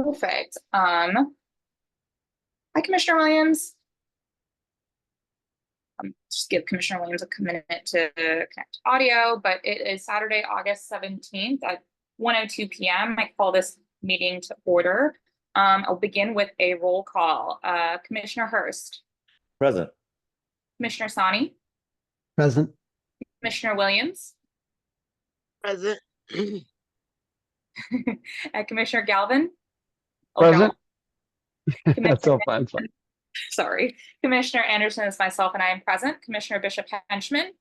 Perfect. Hi, Commissioner Williams. Just give Commissioner Williams a minute to connect audio, but it is Saturday, August 17th at 1:02 p.m. I call this meeting to order. I'll begin with a roll call. Commissioner Hurst. Present. Commissioner Sani. Present. Commissioner Williams. Present. Commissioner Galvin. Present. That's all fine. Sorry. Commissioner Anderson is myself and I am present. Commissioner Bishop Henchman.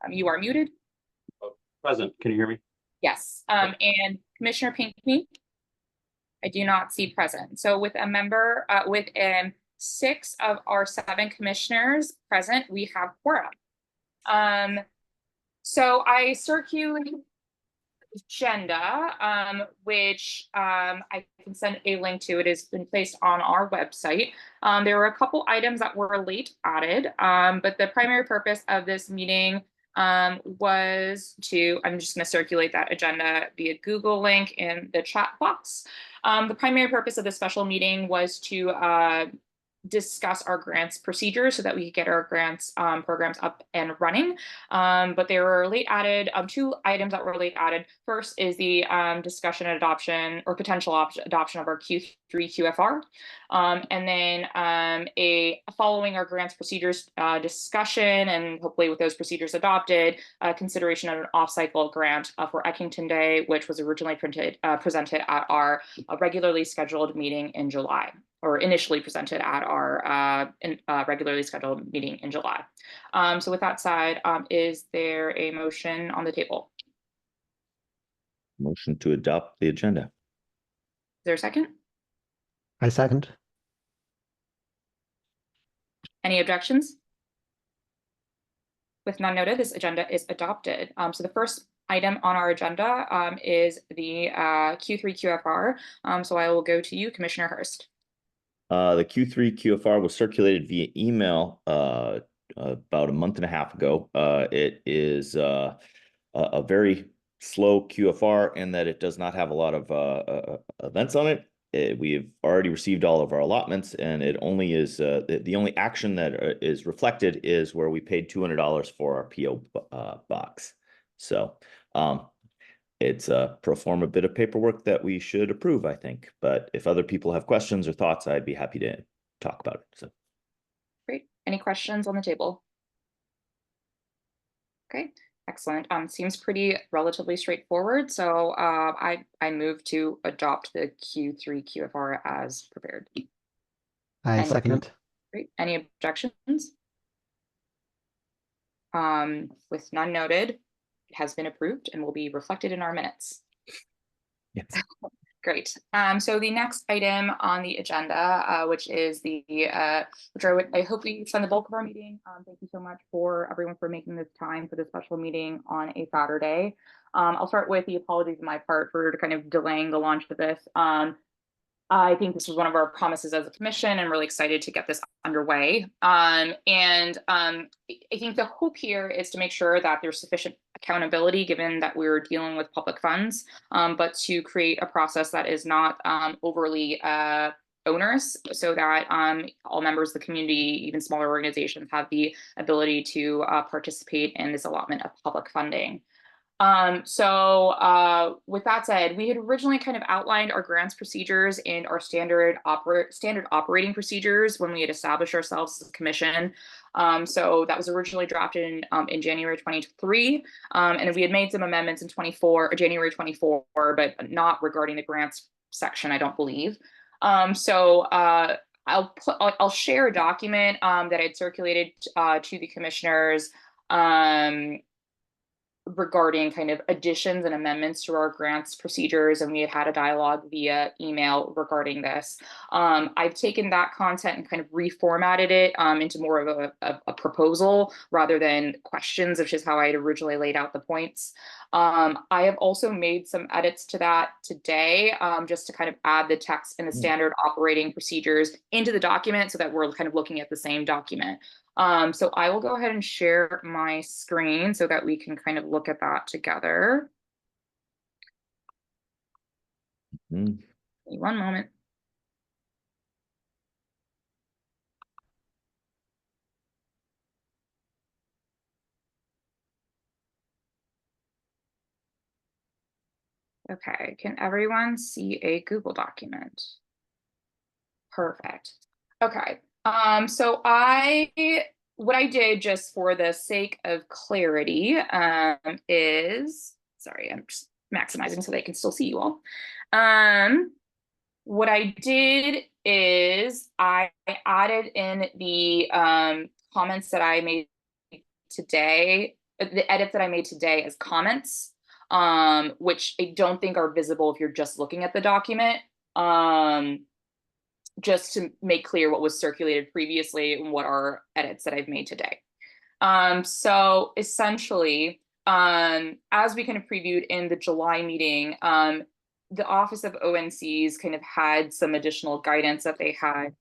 You are muted. Present. Can you hear me? Yes. And Commissioner Pinckney. I do not see present. So with a member, with 6 of our 7 commissioners present, we have quorum. So I circulated agenda, which I can send a link to. It has been placed on our website. There were a couple items that were late added, but the primary purpose of this meeting was to, I'm just going to circulate that agenda via Google link in the chat box. The primary purpose of the special meeting was to discuss our grants procedures so that we could get our grants programs up and running. But they were late added, 2 items that were late added. First is the discussion and adoption or potential adoption of our Q3 QFR. And then following our grants procedures discussion, and hopefully with those procedures adopted, consideration of an off-cycle grant for Eckington Day, which was originally presented at our regularly scheduled meeting in July, or initially presented at our regularly scheduled meeting in July. So with that said, is there a motion on the table? Motion to adopt the agenda. Is there a second? I second. Any objections? With none noted, this agenda is adopted. So the first item on our agenda is the Q3 QFR. So I will go to you, Commissioner Hurst. The Q3 QFR was circulated via email about a month and a half ago. It is a very slow QFR in that it does not have a lot of events on it. We've already received all of our allotments, and it only is the only action that is reflected is where we paid $200 for our PO box. So it's a pro forma bit of paperwork that we should approve, I think. But if other people have questions or thoughts, I'd be happy to talk about it. So, great. Any questions on the table? Okay, excellent. Seems pretty relatively straightforward. So I move to adopt the Q3 QFR as prepared. I second. Great. Any objections? With none noted, it has been approved and will be reflected in our minutes. yes. Great. So the next item on the agenda, which is the which I hope we spend the bulk of our meeting. Thank you so much for everyone for making this time for the special meeting on a Saturday. I'll start with the apologies on my part for kind of delaying the launch of this. I think this was one of our promises as a commission, and really excited to get this underway. I think the hope here is to make sure that there's sufficient accountability, given that we're dealing with public funds, but to create a process that is not overly onerous, so that all members of the community, even smaller organizations, have the ability to participate in this allotment of public funding. With that said, we had originally kind of outlined our grants procedures and our standard operating procedures when we had established ourselves as a commission. So that was originally drafted in January 23, and we had made some amendments in January 24, but not regarding the grants section, I don't believe. I'll share a document that I'd circulated to the commissioners regarding kind of additions and amendments to our grants procedures, and we had a dialogue via email regarding this. I've taken that content and kind of reformatted it into more of a proposal rather than questions, which is how I had originally laid out the points. I have also made some edits to that today, just to kind of add the text and the standard operating procedures into the document so that we're kind of looking at the same document. So I will go ahead and share my screen so that we can kind of look at that together. Mm. Give me one moment. Okay, can everyone see a Google document? Perfect. Okay. So what I did just for the sake of clarity, is, sorry, I'm just maximizing so they can still see you all. What I did is I added in the comments that I made today, the edits that I made today as comments, which I don't think are visible if you're just looking at the document. Just to make clear what was circulated previously and what are edits that I've made today. So essentially, as we kind of previewed in the July meeting, the Office of ONCs kind of had some additional guidance that they had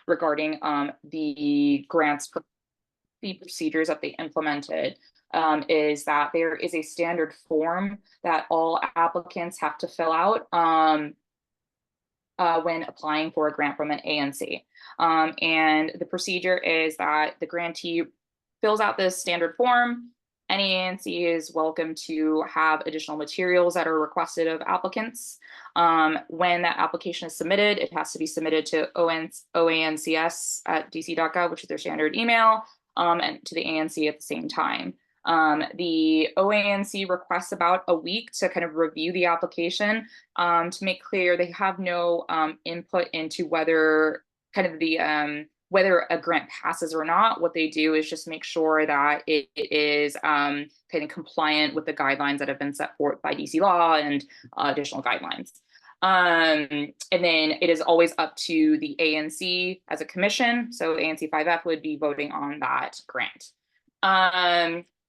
regarding the grants, the procedures that they implemented. Is that there is a standard form that all applicants have to fill out when applying for a grant from an ANC. And the procedure is that the grantee fills out this standard form. Any ANC is welcome to have additional materials that are requested of applicants. When that application is submitted, it has to be submitted to oancs@dc.gov, which is their standard email, and to the ANC at the same time. The OANC requests about a week to kind of review the application, to make clear they have no input into whether kind of the whether a grant passes or not. What they do is just make sure that it is kind of compliant with the guidelines that have been set forth by DC law and additional guidelines. And then it is always up to the ANC as a commission. So ANC 5F would be voting on that grant.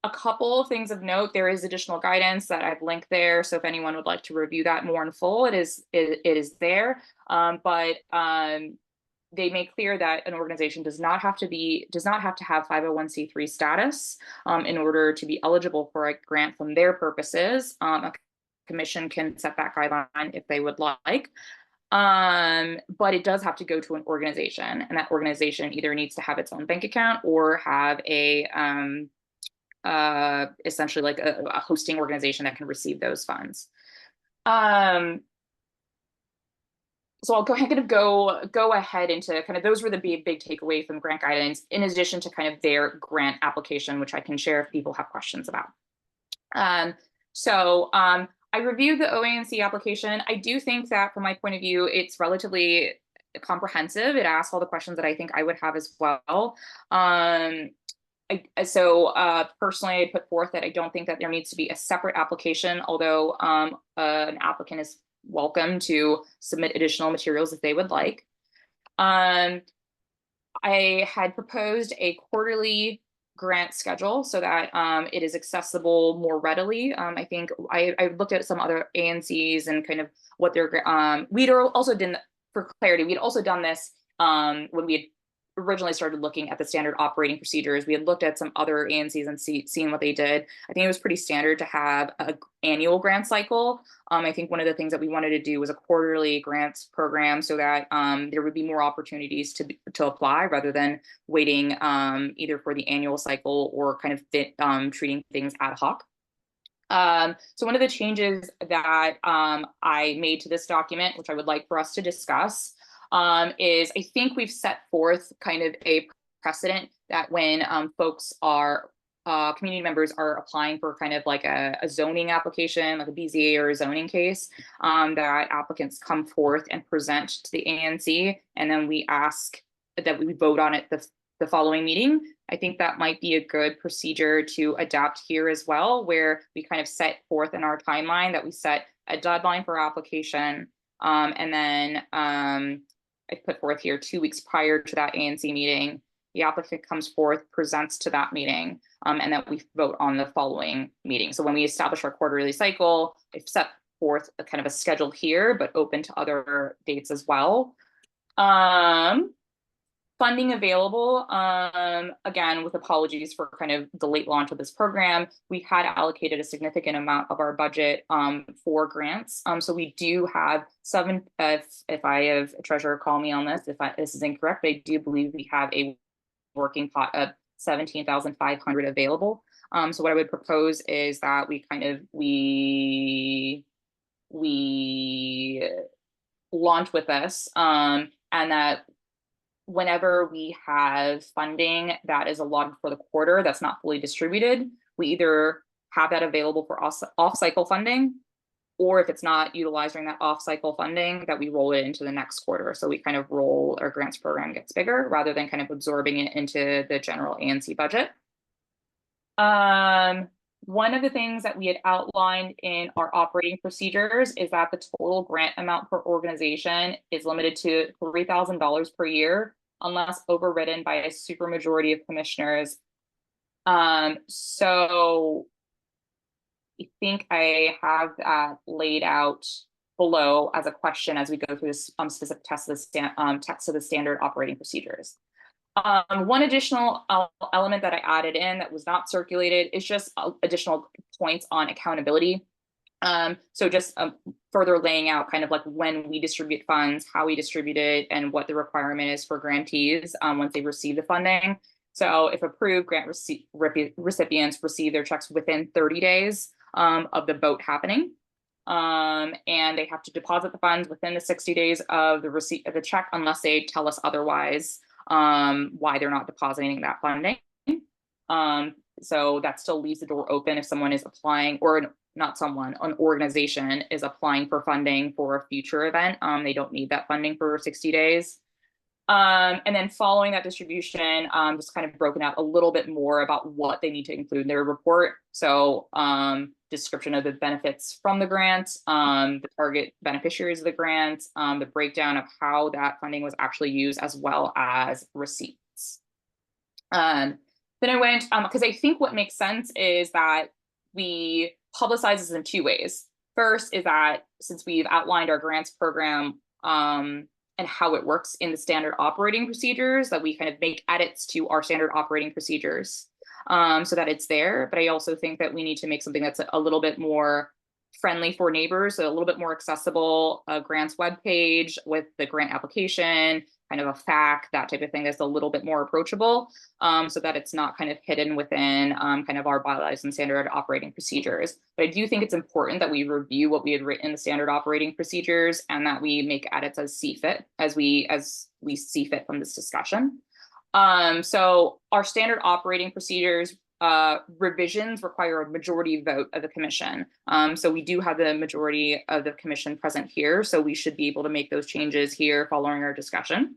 A couple of things of note, there is additional guidance that I've linked there. So if anyone would like to review that more in full, it is there. They make clear that an organization does not have to have 501c3 status in order to be eligible for a grant from their purposes. A commission can set that guideline if they would like. But it does have to go to an organization, and that organization either needs to have its own bank account or have a essentially like a hosting organization that can receive those funds. So I'll go ahead and go ahead into kind of, those were the big takeaway from grant guidance, in addition to kind of their grant application, which I can share if people have questions about. I reviewed the OANC application. I do think that from my point of view, it's relatively comprehensive. It asks all the questions that I think I would have as well. Personally, I put forth that I don't think that there needs to be a separate application, although an applicant is welcome to submit additional materials if they would like. I had proposed a quarterly grant schedule so that it is accessible more readily. I think I looked at some other ANCs and kind of what their we'd also done, for clarity, we'd also done this when we had originally started looking at the standard operating procedures. We had looked at some other ANCs and seen what they did. I think it was pretty standard to have an annual grant cycle. I think one of the things that we wanted to do was a quarterly grants program so that there would be more opportunities to apply rather than waiting either for the annual cycle or kind of treating things ad hoc. So one of the changes that I made to this document, which I would like for us to discuss, is I think we've set forth kind of a precedent that when folks are, community members are applying for kind of like a zoning application, like a BZA or a zoning case, that applicants come forth and present to the ANC, and then we ask that we vote on it the following meeting. I think that might be a good procedure to adapt here as well, where we kind of set forth in our timeline that we set a deadline for application, and then I put forth here 2 weeks prior to that ANC meeting, the applicant comes forth, presents to that meeting, and then we vote on the following meeting. So when we establish our quarterly cycle, I've set forth a kind of a schedule here, but open to other dates as well. funding available, again, with apologies for kind of the late launch of this program, we had allocated a significant amount of our budget for grants. So we do have if I have a treasurer call me on this, if this is incorrect, but I do believe we have a working pot of 17,500 available. So what I would propose is that we launch with this, and that whenever we have funding that is allotted for the quarter that's not fully distributed, we either have that available for off-cycle funding, or if it's not utilized during that off-cycle funding, that we roll it into the next quarter. So we kind of roll our grants program gets bigger rather than kind of absorbing it into the general ANC budget. One of the things that we had outlined in our operating procedures is that the total grant amount per organization is limited to $3,000 per year, unless overridden by a supermajority of commissioners. So I think I have that laid out below as a question as we go through this specific text of the standard operating procedures. One additional element that I added in that was not circulated is just additional points on accountability. So just further laying out kind of like when we distribute funds, how we distribute it, and what the requirement is for grantees once they receive the funding. So if approved, grant recipients receive their checks within 30 days of the vote happening. And they have to deposit the funds within the 60 days of the receipt of the check, unless they tell us otherwise why they're not depositing that funding. So that still leaves the door open if someone is applying, or not someone, an organization is applying for funding for a future event. They don't need that funding for 60 days. And then following that distribution, just kind of broken out a little bit more about what they need to include in their report. So description of the benefits from the grant, the target beneficiaries of the grant, the breakdown of how that funding was actually used, as well as receipts. Then I went, because I think what makes sense is that we publicize this in two ways. First is that since we've outlined our grants program, and how it works in the standard operating procedures, that we kind of make edits to our standard operating procedures so that it's there. But I also think that we need to make something that's a little bit more friendly for neighbors, so a little bit more accessible, a grants webpage with the grant application, kind of a FAQ, that type of thing that's a little bit more approachable, so that it's not kind of hidden within kind of our bylaws and standard operating procedures. But I do think it's important that we review what we had written in the standard operating procedures, and that we make edits as we see fit from this discussion. So our standard operating procedures revisions require a majority vote of the commission. So we do have the majority of the commission present here, so we should be able to make those changes here following our discussion.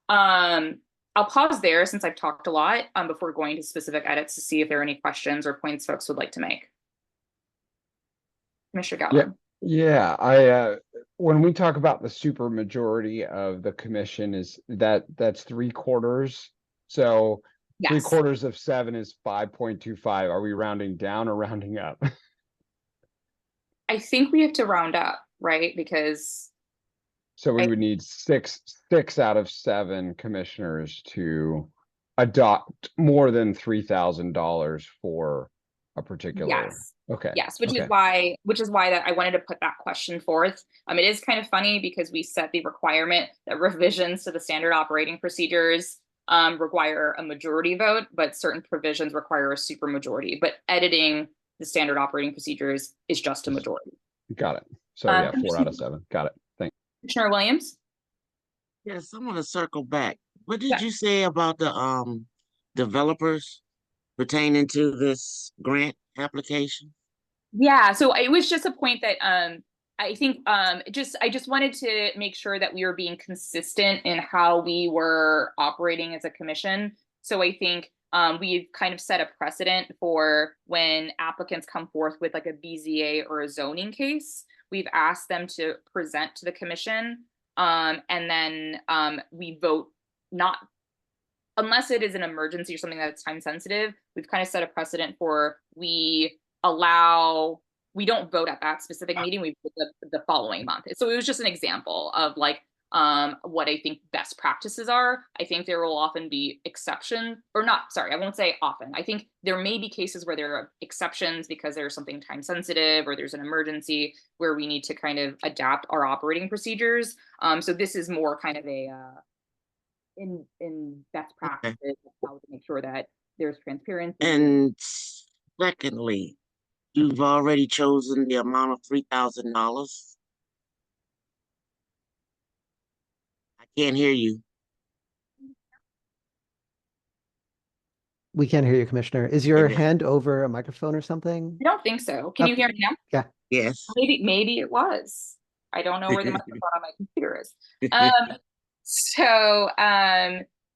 I'll pause there since I've talked a lot before going to specific edits to see if there are any questions or points folks would like to make. Commissioner Gallagher. Yeah, when we talk about the super majority of the commission, that's 3/4. So Yes. 3/4 of 7 is 5.25. Are we rounding down or rounding up? I think we have to round up, right? Because So we would need six out of 7 commissioners to adopt more than $3,000 for a particular. yes. Okay. Yes, which okay. is why that I wanted to put that question forth. It is kind of funny because we set the requirement that revisions to the standard operating procedures require a majority vote, but certain provisions require a supermajority. But editing the standard operating procedures is just a majority. Got it. So yeah, 4 out of 7. Got it. Thanks. Commissioner Williams? Yes, I want to circle back. What did you say about the developers pertaining to this grant application? Yeah, so it was just a point that I think I just wanted to make sure that we were being consistent in how we were operating as a commission. So I think we've kind of set a precedent for when applicants come forth with like a BZA or a zoning case. We've asked them to present to the commission, and then we vote, not unless it is an emergency or something that's time sensitive. We've kind of set a precedent for we don't vote at that specific meeting, we vote the following month. So it was just an example of like what I think best practices are. I think there will often be exceptions, or not, sorry, I won't say often. I think there may be cases where there are exceptions because there's something time sensitive or there's an emergency where we need to kind of adapt our operating procedures. So this is more kind of a in best practices, how to make sure that there's transparency. And secondly, you've already chosen the amount of $3,000. I can't hear you. We can't hear you, Commissioner. Is your Okay. hand over a microphone or something? I don't think so. Can you hear me now? Yes. Maybe it was. I don't know where the microphone on my computer is. So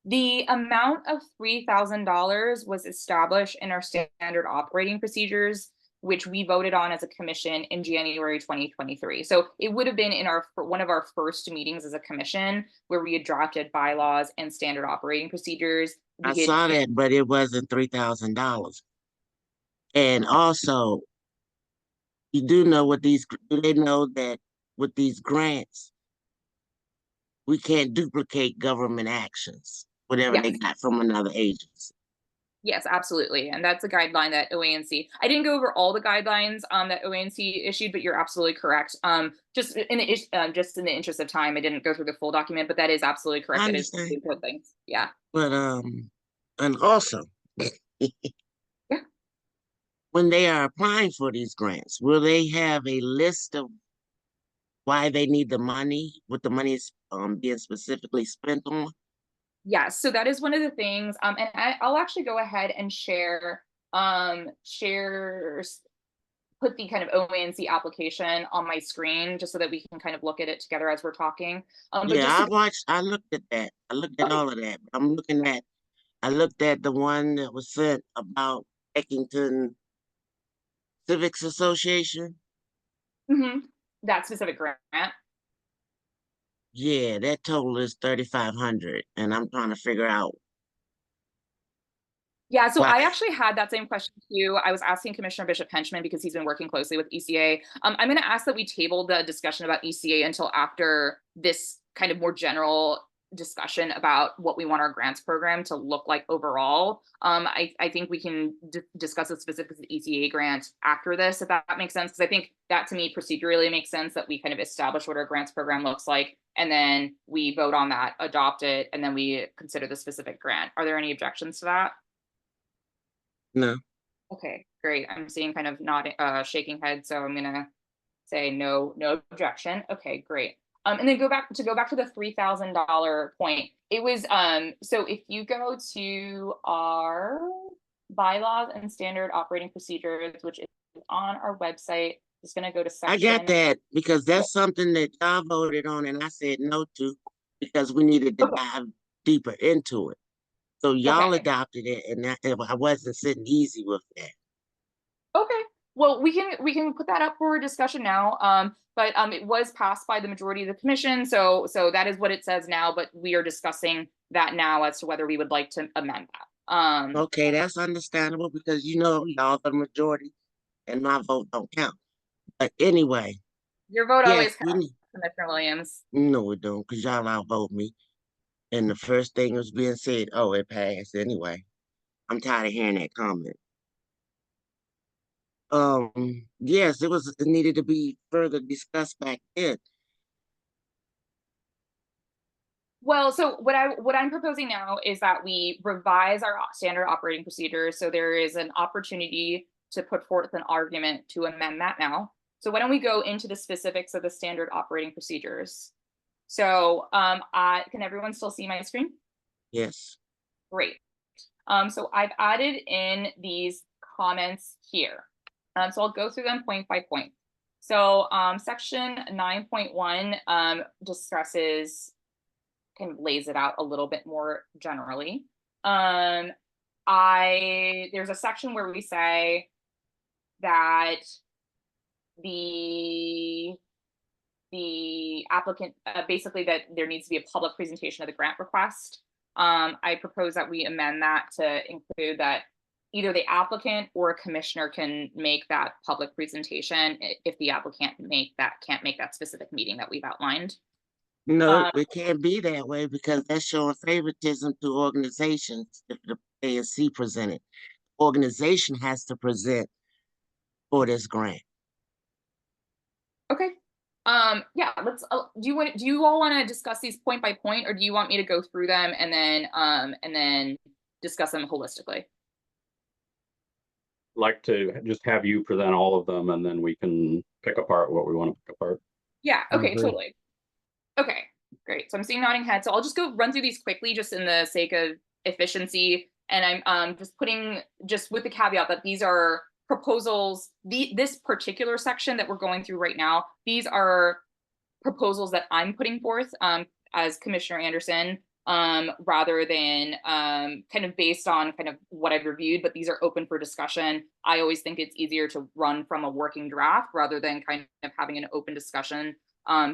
the amount of $3,000 was established in our standard operating procedures, which we voted on as a commission in January 2023. So it would have been in one of our first meetings as a commission where we had drafted bylaws and standard operating procedures. I saw that, but it wasn't $3,000. And also, you do know what do they know that with these grants, we can't duplicate government actions, whatever they Yes. got from another agency. Yes, absolutely. And that's a guideline that OANC, I didn't go over all the guidelines that OANC issued, but you're absolutely correct. Just in the interest of time, I didn't go through the full document, but that is absolutely correct. I It is understand. good things. Yeah. But and also when they are applying for these grants, will they have a list of why they need the money, what the money is being specifically spent on? Yes, so that is one of the things. And I'll actually go ahead and put the kind of OANC application on my screen just so that we can kind of look at it together as we're talking. But Yeah, I looked at that. I looked at all of that. I looked at the one that was sent about Eckington Civics Association. That specific grant. Yeah, that total is 3,500, and I'm trying to figure out. Yeah, so why. I actually had that same question too. I was asking Commissioner Bishop Henchman because he's been working closely with ECA. I'm going to ask that we table the discussion about ECA until after this kind of more general discussion about what we want our grants program to look like overall. I think we can discuss the specifics of the ECA grant after this, if that makes sense, because I think that to me procedurally makes sense that we kind of establish what our grants program looks like, and then we vote on that, adopt it, and then we consider the specific grant. Are there any objections to that? No. Okay, great. I'm seeing kind of nodding, shaking head, so I'm gonna say no objection. Okay, great. And then go back to the $3,000 point. It was so if you go to our bylaws and standard operating procedures, which is on our website, it's gonna go to section. I got that because that's something that y'all voted on, and I said no to because we needed to dive deeper into it. So y'all adopted it, and I wasn't sitting easy with that. Okay. Well, we can put that up for discussion now. But it was passed by the majority of the commission, so that is what it says now. But we are discussing that now as to whether we would like to amend that. Okay, that's understandable because y'all are the majority, and my vote don't count. But anyway, your vote always counts, Commissioner Williams. No, it don't, because y'all outvote me. And the first thing was being said, oh, it passed anyway. I'm tired of hearing that comment. Yes, it needed to be further discussed back then. Well, so what I'm proposing now is that we revise our standard operating procedures. So there is an opportunity to put forth an argument to amend that now. So why don't we go into the specifics of the standard operating procedures? So can everyone still see my screen? Yes. Great. So I've added in these comments here. So I'll go through them point by point. So section 9.1 discusses, kind of lays it out a little bit more generally. There's a section where we say that the applicant, basically that there needs to be a public presentation of the grant request. I propose that we amend that to include that either the applicant or a commissioner can make that public presentation if the applicant can't make that specific meeting that we've outlined. No, Um, it can't be that way because that's showing favoritism to organizations if the ANC presented. Organization has to present for this grant. Okay. Yeah, let's, do you all want to discuss these point by point, or do you want me to go through them and then discuss them holistically? Like to just have you present all of them and then we can pick apart what we want to pick apart. Yeah, I okay, agree. totally. Okay, great. So I'm seeing nodding heads. So I'll just go run through these quickly just in the sake of efficiency. And I'm just putting, just with the caveat that these are proposals, this particular section that we're going through right now, these are proposals that I'm putting forth as Commissioner Anderson, rather than kind of based on kind of what I've reviewed, but these are open for discussion. I always think it's easier to run from a working draft rather than kind of having an open discussion.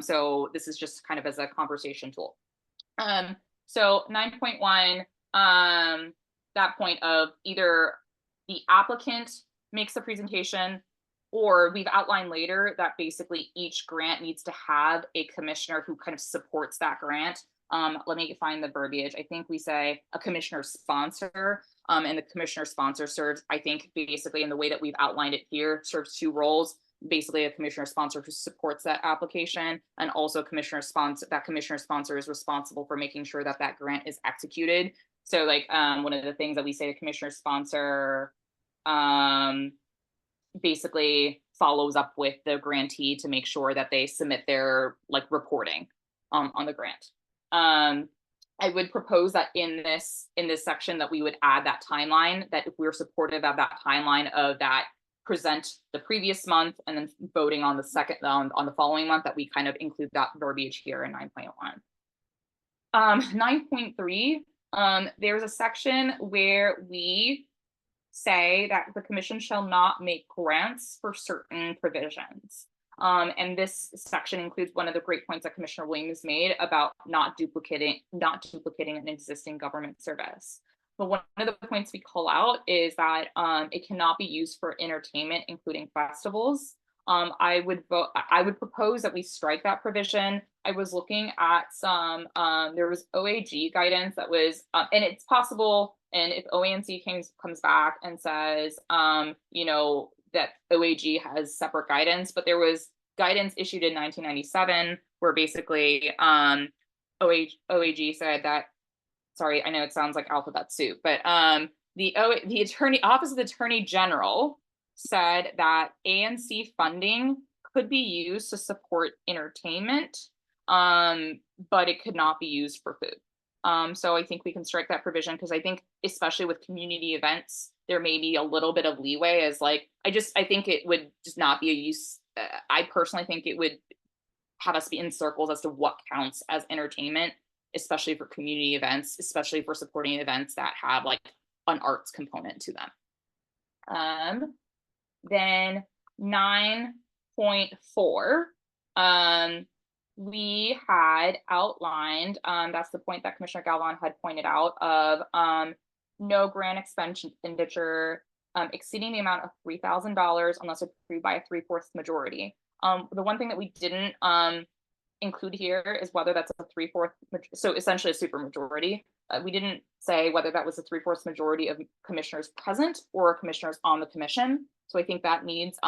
So this is just kind of as a conversation tool. So 9.1, that point of either the applicant makes the presentation, or we've outlined later that basically each grant needs to have a commissioner who kind of supports that grant. Let me find the verbiage. I think we say a commissioner sponsor, and the commissioner sponsor serves, I think basically in the way that we've outlined it here, serves two roles. Basically a commissioner sponsor who supports that application, and also commissioner sponsor, that commissioner sponsor is responsible for making sure that that grant is executed. So like one of the things that we say, the commissioner sponsor basically follows up with the grantee to make sure that they submit their like reporting on the grant. I would propose that in this section that we would add that timeline, that if we're supportive of that timeline of that present the previous month and then voting on the second on the following month, that we kind of include that verbiage here in 9.1. 9.3, there's a section where we say that the commission shall not make grants for certain provisions. And this section includes one of the great points that Commissioner Williams made about not duplicating an existing government service. But one of the points we call out is that it cannot be used for entertainment, including festivals. I would propose that we strike that provision. I was looking at some, there was OAG guidance that was, and it's possible, and if OANC comes back and says, you know, that OAG has separate guidance, but there was guidance issued in 1997 where basically OAG said that, sorry, I know it sounds like alphabet soup, but the Office of the Attorney General said that ANC funding could be used to support entertainment, but it could not be used for food. So I think we can strike that provision, because I think especially with community events, there may be a little bit of leeway as like, I think it would just not be a use. I personally think it would have us be in circles as to what counts as entertainment, especially for community events, especially for supporting events that have like an arts component to them. Then 9.4, we had outlined, that's the point that Commissioner Galvan had pointed out, of no grant expenditure exceeding the amount of $3,000 unless approved by a 3/4 majority. The one thing that we didn't include here is whether that's a 3/4, so essentially a supermajority. We didn't say whether that was a 3/4 majority of commissioners present or commissioners on the commission. So I think that needs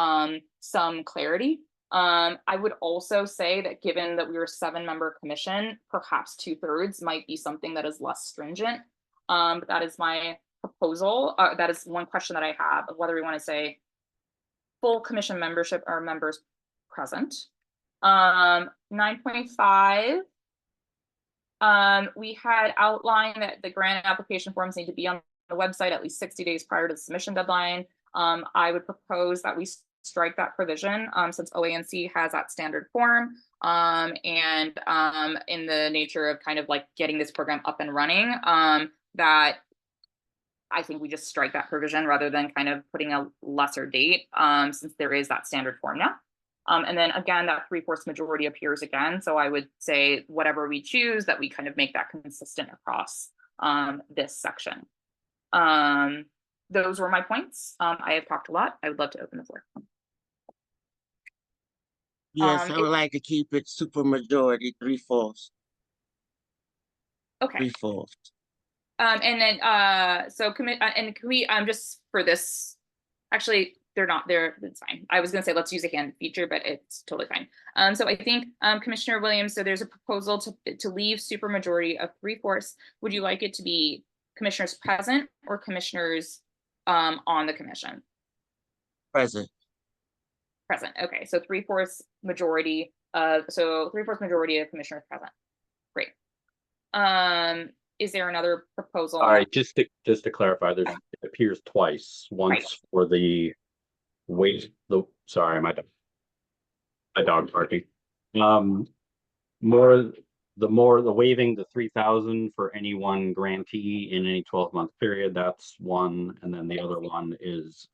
some clarity. I would also say that given that we were a 7-member commission, perhaps 2/3 might be something that is less stringent. But that is my proposal. That is one question that I have, of whether we want to say full commission membership or members present. 9.5, we had outlined that the grant application forms need to be on the website at least 60 days prior to the submission deadline. I would propose that we strike that provision, since OANC has that standard form, and in the nature of kind of like getting this program up and running, that I think we just strike that provision rather than kind of putting a lesser date, since there is that standard form now. And then again, that 3/4 majority appears again. So I would say whatever we choose, that we kind of make that consistent across this section. Those were my points. I have talked a lot. I would love to open the floor. Yes, I would like to keep it super majority, 3/4. Okay. 3/4. And then, so and can we, just for this, actually, they're not there. It's fine. I was gonna say, let's use a hand feature, but it's totally fine. So I think, Commissioner Williams, so there's a proposal to leave supermajority of 3/4. Would you like it to be commissioners present or commissioners, on the commission? Present. Present. Okay, so 3/4 majority majority of commissioners present. Great. Is there another proposal? All right, just to clarify, it appears twice. Once for the sorry, my dog barking. The waiving the 3,000 for any one grantee in any 12-month period, that's one, and then the other one is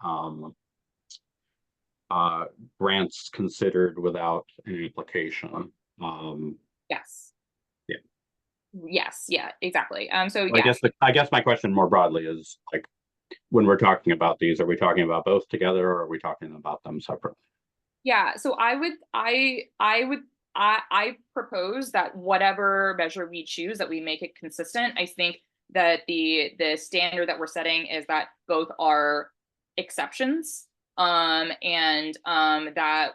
grants considered without an application. Yes. Yeah. Yes, yeah, exactly. So I yes. guess my question more broadly is, like, when we're talking about these, are we talking about both together or are we talking about them separately? Yeah, so I propose that whatever measure we choose, that we make it consistent. I think that the standard that we're setting is that both are exceptions, and that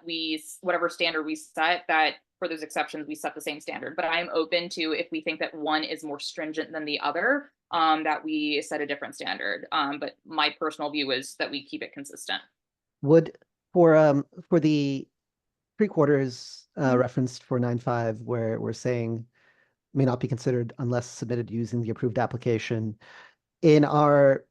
whatever standard we set, that for those exceptions we set the same standard. But I'm open to, if we think that one is more stringent than the other, that we set a different standard. But my personal view is that we keep it consistent. Would for the 3/4 referenced for 9.5, where we're saying may not be considered unless submitted using the approved application, in our,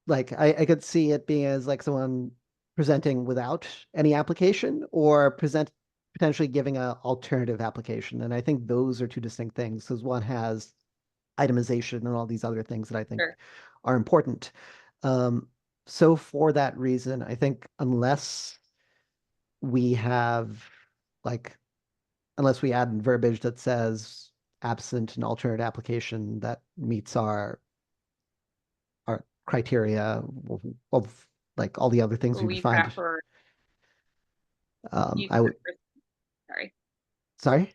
like, I could see it being as like someone presenting without any application or potentially giving a alternative application. And I think those are two distinct things, because one has itemization and all these other things that I think Sure. are important. So for that reason, I think unless we add verbiage that says absent an alternate application that meets our criteria of like all the other things we've Leave defined. that for, I would, sorry, sorry?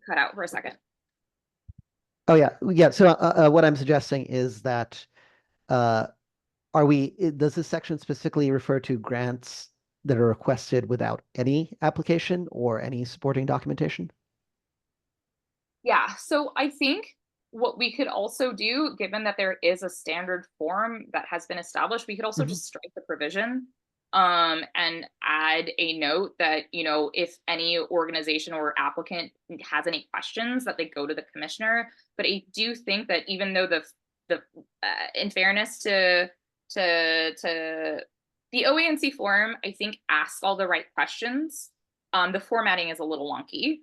cut out for a second. Oh yeah. So what I'm suggesting is that does this section specifically refer to grants that are requested without any application or any supporting documentation? Yeah, so I think what we could also do, given that there is a standard form that has been established, we could also just strike the provision, and add a note that, if any organization or applicant has any questions, that they go to the commissioner. But I do think that even though in fairness to the OANC form, I think asks all the right questions. The formatting is a little wonky,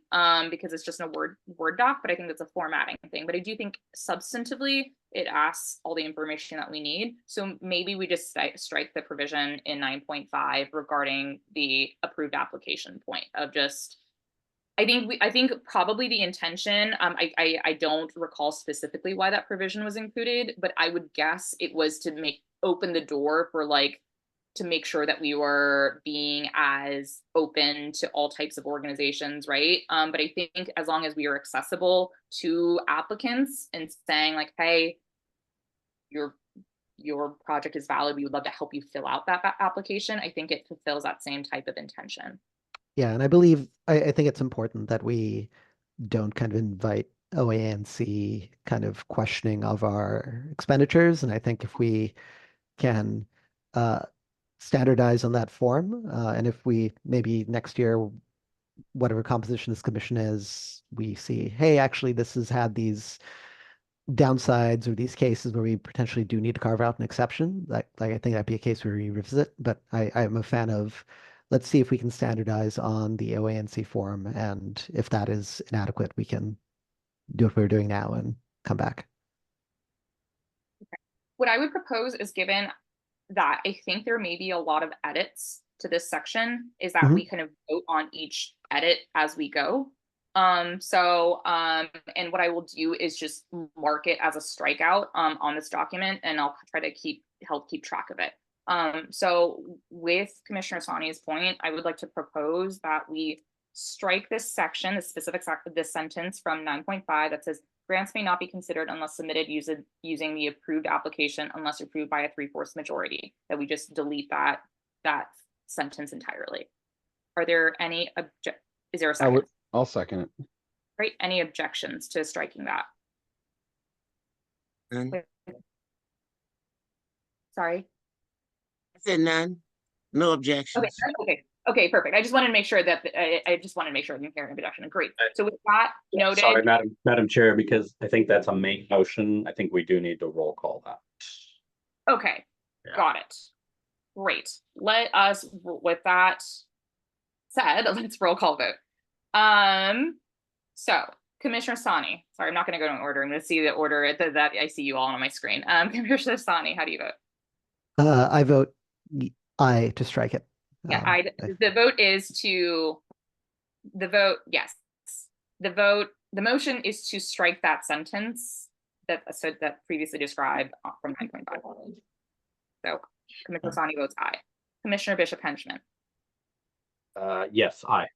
because it's just a word doc, but I think that's a formatting thing. But I do think substantively it asks all the information that we need. So maybe we just strike the provision in 9.5 regarding the approved application point of just, I think probably the intention, I don't recall specifically why that provision was included, but I would guess it was to open the door for, like, to make sure that we were being as open to all types of organizations, right? But I think as long as we are accessible to applicants and saying, like, hey, your project is valid, we would love to help you fill out that application, I think it fulfills that same type of intention. Yeah, and I think it's important that we don't kind of invite OANC kind of questioning of our expenditures. And I think if we can standardize on that form, and if we maybe next year, whatever composition this commission is, we see, hey, actually this has had these downsides or these cases where we potentially do need to carve out an exception, like I think that'd be a case where we revisit. But I'm a fan of, let's see if we can standardize on the OANC form, and if that is inadequate, we can do what we're doing now and come back. What I would propose is, given that I think there may be a lot of edits to this section, is that we kind of vote on each edit as we go. And what I will do is just mark it as a strikeout on this document, and I'll try to help keep track of it. So with Commissioner Sani's point, I would like to propose that we strike this section, this specific this sentence from 9.5 that says Grants may not be considered unless submitted using the approved application unless approved by a 3/4 majority. That we just delete that sentence entirely. Are there any is there a second? I'll second it. Right, any objections to striking that? None. Wait. Sorry. I said none. No objections. Okay, perfect. I just wanted to make sure that I just wanted to make sure I didn't hear an objection. Great. So with that noted, Sorry, Madam Chair, because I think that's a main motion. I think we do need to roll call that. okay, Yeah. got it. Great. Let us, with that said, let's roll call vote. So Commissioner Sani, sorry, I'm not going to go in order. I'm going to see the order that I see you all on my screen. Commissioner Sani, how do you vote? I vote aye to strike it. Yeah, the vote is to yes. The motion is to strike that sentence that previously described from 9.5. So Commissioner Sani votes aye. Commissioner Bishop Henchman. Yes, aye.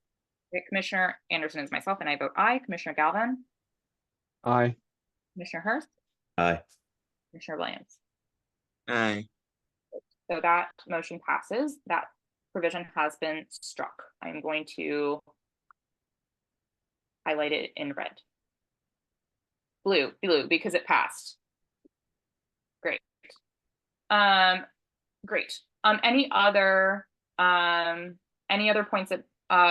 Okay, Commissioner Anderson is myself, and I vote aye. Commissioner Galvin. Aye. Commissioner Hurst. Aye. Commissioner Williams. Aye. So that motion passes. That provision has been struck. I'm going to highlight it in red. Blue, because it passed. Great. Great. Any other points that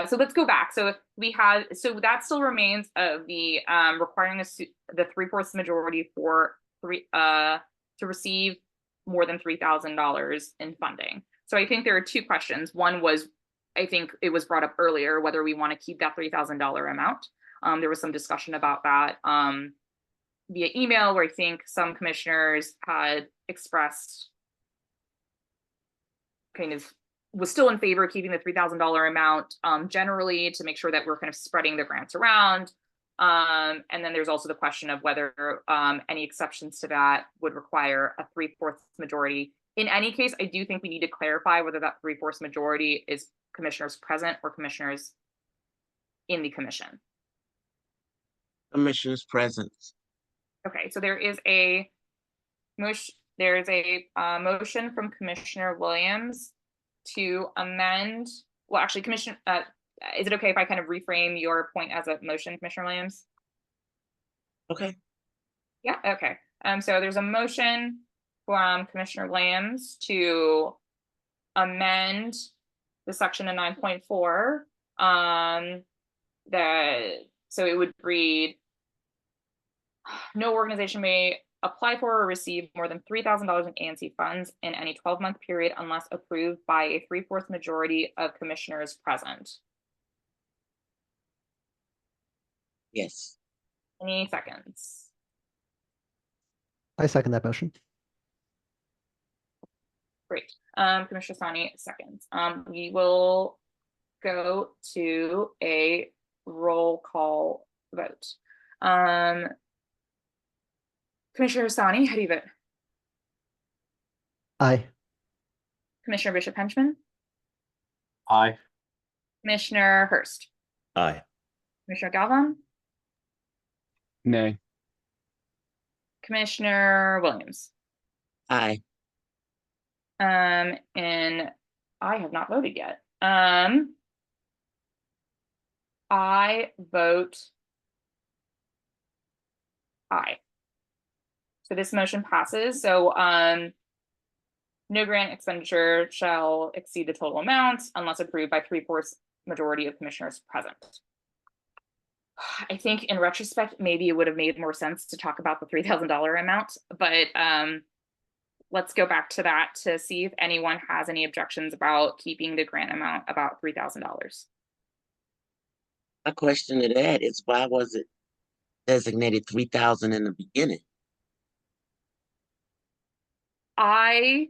so let's go back. So if we had, so that still remains of the requiring the 3/4 majority for to receive more than $3,000 in funding. So I think there are two questions. One was, I think it was brought up earlier, whether we want to keep that $3,000 amount. There was some discussion about that via email, where I think some commissioners had expressed kind of was still in favor of keeping the $3,000 amount generally to make sure that we're kind of spreading the grants around. And then there's also the question of whether any exceptions to that would require a 3/4 majority. In any case, I do think we need to clarify whether that 3/4 majority is commissioners present or commissioners in the commission. Commissioners present. Okay, so there is a motion. There's a motion from Commissioner Williams to amend. Well, actually, Commissioner, is it okay if I kind of reframe your point as a motion, Commissioner Williams? Okay. Yeah. Okay. So there's a motion from Commissioner Williams to amend the section of 9.4. So it would read, no organization may apply for or receive more than $3,000 in ANC funds in any 12-month period unless approved by a 3/4 majority of commissioners present. Yes. Any seconds? I second that motion. Great. Commissioner Sani seconds. We will go to a roll call vote. Commissioner Sani, how do you vote? Aye. Commissioner Bishop Henchman? Aye. Commissioner Hurst? Aye. Commissioner Galvin? Nay. Commissioner Williams? Aye. And I have not voted yet. I vote aye. So this motion passes. So no grant expenditure shall exceed the total amount unless approved by 3/4 majority of commissioners present. I think in retrospect, maybe it would have made more sense to talk about the $3,000 amount, but let's go back to that to see if anyone has any objections about keeping the grant amount about $3,000. My question to that is, why was it designated 3,000 in the beginning? I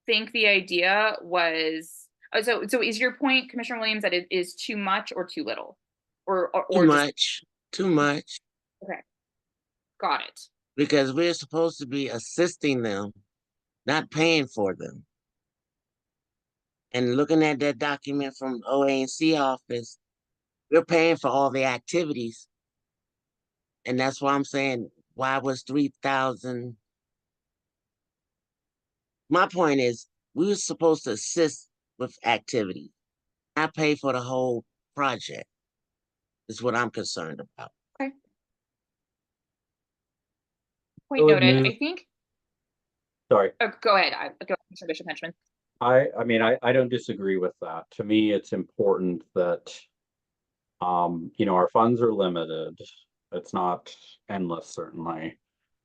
think the idea was, so is your point, Commissioner Williams, that it is too much or too little? Or Too much. Too much. Okay. Got it. Because we're supposed to be assisting them, not paying for them. And looking at that document from the ANC office, we're paying for all the activities. And that's why I'm saying, why was 3,000? My point is, we were supposed to assist with activity, not pay for the whole project, is what I'm concerned about. Point So it noted. I moves- think, Sorry. go ahead. Go, Mr. Bishop Henchman. I mean, I don't disagree with that. To me, it's important that, you know, our funds are limited. It's not endless, certainly.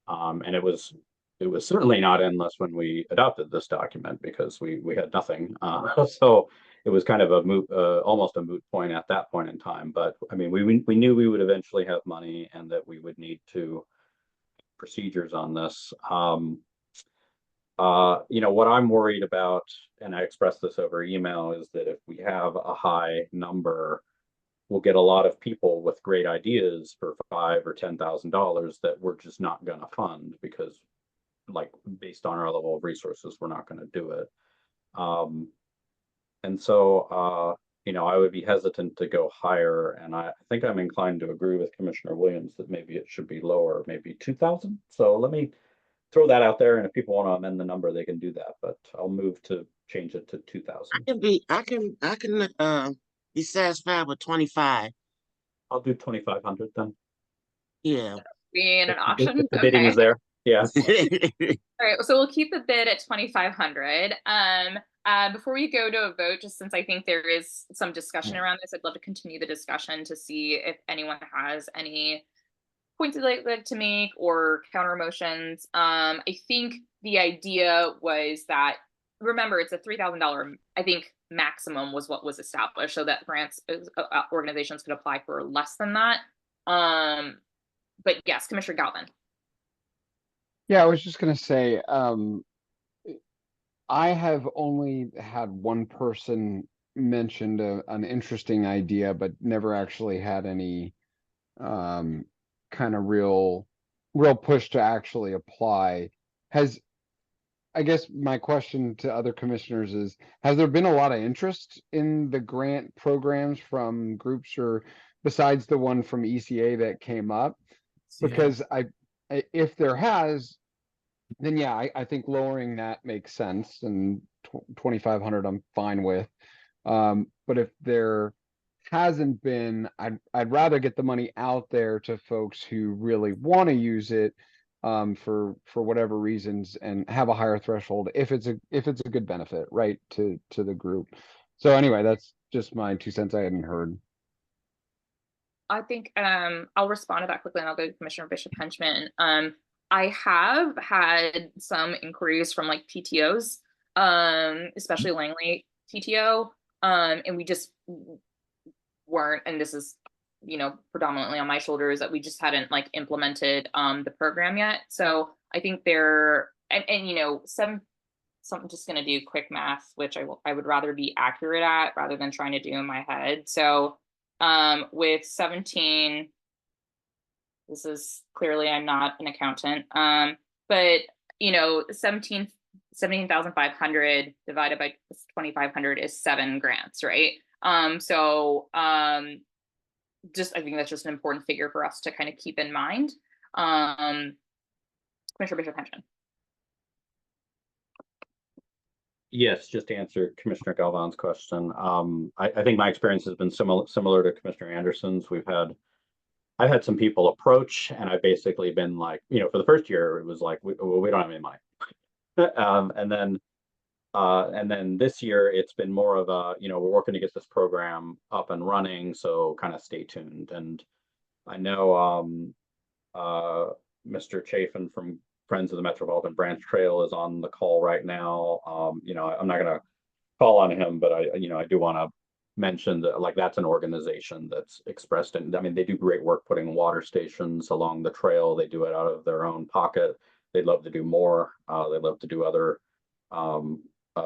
And it was certainly not endless when we adopted this document because we had nothing. So it was kind of a moot, almost a moot point at that point in time. But I mean, we knew we would eventually have money and that we would need to procedures on this. You know, what I'm worried about, and I expressed this over email, is that if we have a high number, we'll get a lot of people with great ideas for $5,000 or $10,000 that we're just not going to fund because, like, based on our level of resources, we're not going to do it. And so, you know, I would be hesitant to go higher, and I think I'm inclined to agree with Commissioner Williams that maybe it should be lower, maybe 2,000. So let me throw that out there, and if people want to amend the number, they can do that. But I'll move to change it to 2,000. I can be satisfied with 25. I'll do 2,500 then. Yeah. Being an option. If the bidding is there. Yeah. All right, so we'll keep the bid at 2,500. Before we go to a vote, just since I think there is some discussion around this, I'd love to continue the discussion to see if anyone has any points they'd like to make or counter motions. I think the idea was that, remember, it's a $3,000, I think, maximum was what was established, so that grants organizations could apply for less than that. But yes, Commissioner Galvin. Yeah, I was just gonna say, I have only had one person mentioned an interesting idea, but never actually had any kind of real push to actually apply. I guess my question to other commissioners is, has there been a lot of interest in the grant programs from groups or besides the one from ECA that came up? Because if there has, then yeah, I think lowering that makes sense, and 2,500 I'm fine with. But if there hasn't been, I'd rather get the money out there to folks who really want to use it for whatever reasons and have a higher threshold if it's a good benefit, right, to the group. So anyway, that's just my 2 cents I hadn't heard. I think I'll respond to that quickly and I'll go to Commissioner Bishop Henchman. I have had some inquiries from like PTOs, especially Langley PTO, and we just weren't, and this is, you know, predominantly on my shoulders, that we just hadn't like implemented the program yet. So I think there, and you know, so I'm just going to do quick math, which I would rather be accurate at rather than trying to do in my head. So with 17, this is clearly, I'm not an accountant, but you know, 17,500 divided by 2,500 is 7 grants, right? So just, I think that's just an important figure for us to kind of keep in mind. Commissioner Bishop Henchman. Yes, just to answer Commissioner Galvan's question. I think my experience has been similar to Commissioner Anderson's. I've had some people approach, and I've basically been like, you know, for the first year, it was like, we don't have any money. And then this year, it's been more of a, you know, we're working to get this program up and running, so kind of stay tuned. And I know Mr. Chafin from Friends of the Metropolitan Branch Trail is on the call right now. You know, I'm not going to call on him, but I do want to mention that, like, that's an organization that's expressed, and I mean, they do great work putting water stations along the trail. They do it out of their own pocket. They'd love to do more. They'd love to do other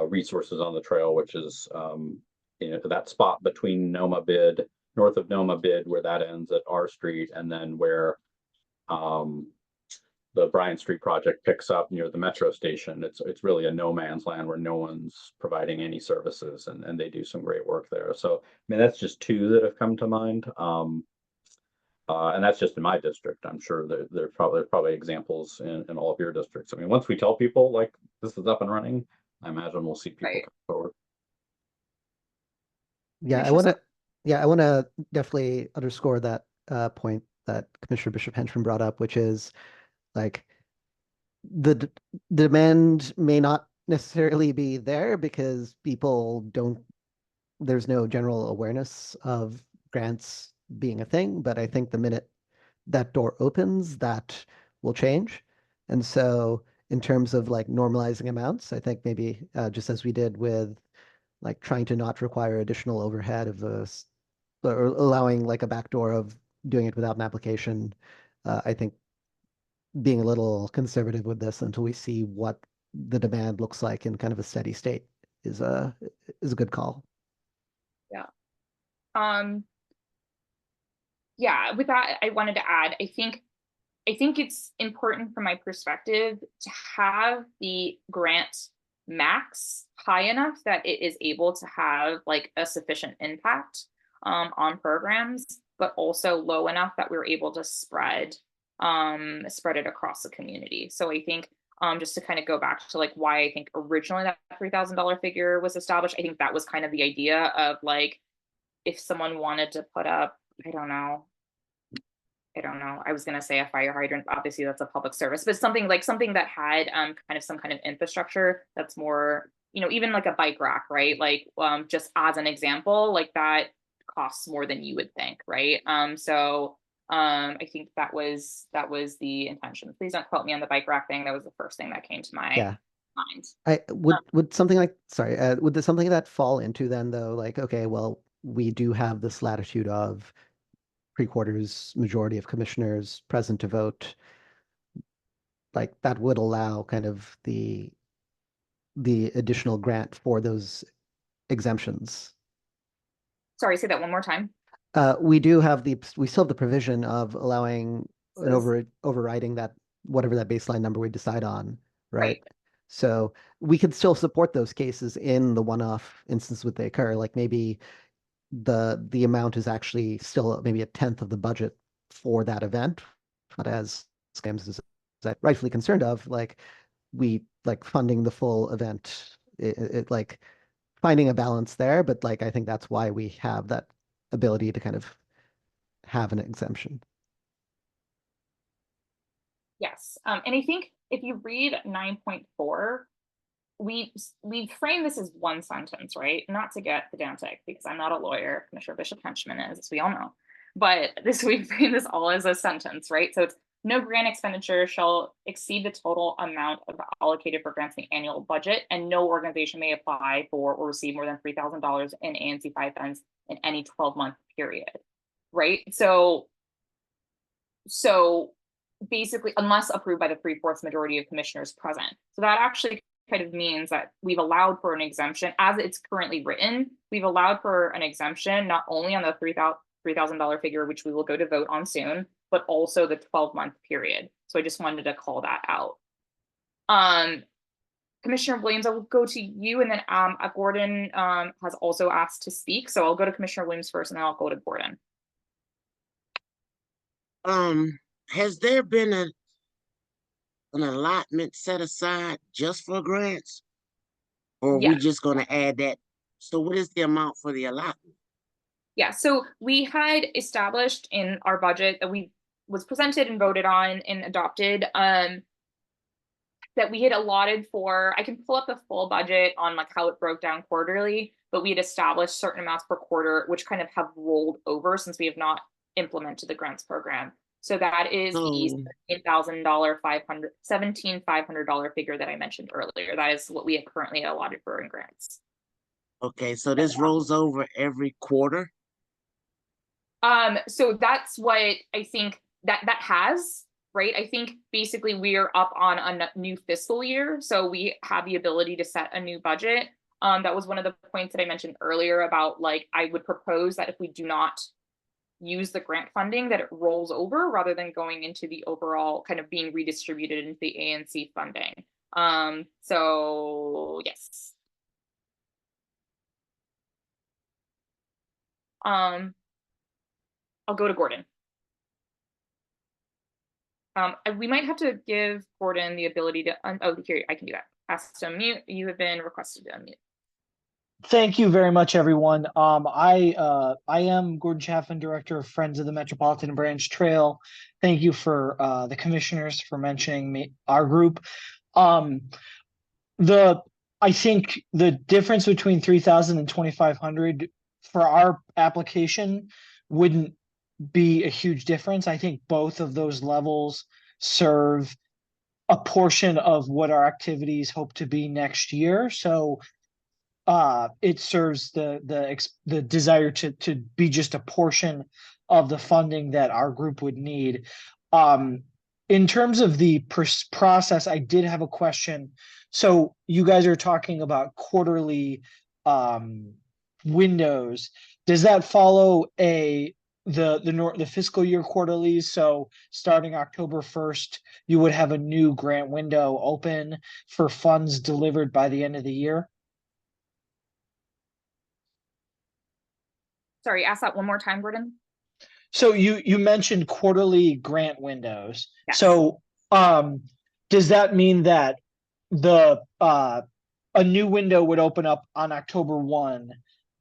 resources on the trail, which is you know, that spot between Noma Bid, north of Noma Bid, where that ends at R Street, and then where the Bryant Street project picks up near the metro station. It's really a no man's land where no one's providing any services, and they do some great work there. So I mean, that's just 2 that have come to mind. And that's just in my district. I'm sure there's probably examples in all of your districts. I mean, once we tell people like this is up and running, I imagine we'll see people Right. come forward. Yeah, I Commissioner want Sl- to. Yeah, I want to definitely underscore that point that Commissioner Bishop Henchman brought up, which is like the demand may not necessarily be there because people don't. There's no general awareness of grants being a thing, but I think the minute that door opens, that will change. And so, in terms of like normalizing amounts, I think maybe just as we did with like trying to not require additional overhead of or allowing like a backdoor of doing it without an application. I think being a little conservative with this until we see what the demand looks like in kind of a steady state is a good call. Yeah. Yeah, with that, I wanted to add, I think it's important from my perspective to have the grant max high enough that it is able to have like a sufficient impact on programs, but also low enough that we're able to spread it across the community. So I think just to kind of go back to like why I think originally that $3,000 figure was established, I think that was kind of the idea of like if someone wanted to put up, I don't know, I was gonna say a fire hydrant. Obviously, that's a public service, but something that had kind of some kind of infrastructure that's more, even like a bike rack, right? Like just as an example, like that costs more than you would think, right? So I think that was the intention. Please don't quote me on the bike rack thing. That was the first thing that came to my Yeah. mind. I would something like sorry, would something that fall into then though, like, okay, well, we do have this latitude of three-quarters majority of commissioners present to vote, like that would allow kind of the additional grant for those exemptions. Sorry, say that one more time. We still have the provision of allowing an overriding that whatever that baseline number we decide on, right? Right. So we could still support those cases in the one-off instance when they occur. Like maybe the amount is actually still maybe a tenth of the budget for that event, not as scams as I'm rightfully concerned of. Like we like funding the full event, it like finding a balance there. But like I think that's why we have that ability to kind of have an exemption. Yes. And I think if you read 9.4, we frame this as one sentence, right? Not to get pedantic because I'm not a lawyer. Commissioner Bishop Henchman is, as we all know. But we frame this all as a sentence, right? So it's no grant expenditure shall exceed the total amount of allocated for grants in the annual budget, and no organization may apply for or receive more than $3,000 in ANC 5 funds in any 12-month period, right? So basically, unless approved by the 3/4 majority of commissioners present. So that actually kind of means that we've allowed for an exemption as it's currently written. We've allowed for an exemption not only on the $3,000 figure, which we will go to vote on soon, but also the 12-month period. So I just wanted to call that out. Commissioner Williams, I will go to you, and then Gordon has also asked to speak. So I'll go to Commissioner Williams first, and then I'll go to Gordon. Has there been an allotment set aside just for grants? Or are we Yes. just gonna add that? So what is the amount for the allotment? Yeah, so we had established in our budget that was presented and voted on and adopted, that we had allotted for, I can pull up the full budget on like how it broke down quarterly, but we had established certain amounts per quarter, which kind of have rolled over since we have not implemented the grants program. So that is the $17,500 figure that I mentioned earlier. That is what we have currently allotted for in grants. Okay, so this rolls over every quarter? So that's what I think that has, right? I think basically we are up on a new fiscal year, so we have the ability to set a new budget. That was one of the points that I mentioned earlier about like I would propose that if we do not use the grant funding, that it rolls over rather than going into the overall kind of being redistributed into the ANC funding. So yes. I'll go to Gordon. We might have to give Gordon the ability to, oh, here, I can do that. Ask to unmute. You have been requested to unmute. Thank you very much, everyone. I am Gordon Chaffin, Director of Friends of the Metropolitan Branch Trail. Thank you for the commissioners for mentioning our group. I think the difference between 3,000 and 2,500 for our application wouldn't be a huge difference. I think both of those levels serve a portion of what our activities hope to be next year. So it serves the desire to be just a portion of the funding that our group would need. In terms of the process, I did have a question. So you guys are talking about quarterly windows. Does that follow the fiscal year quarterlies? So starting October 1st, you would have a new grant window open for funds delivered by the end of the year? Sorry, ask that one more time, Gordon. So you mentioned quarterly grant windows. Yes. So does that mean that a new window would open up on October 1,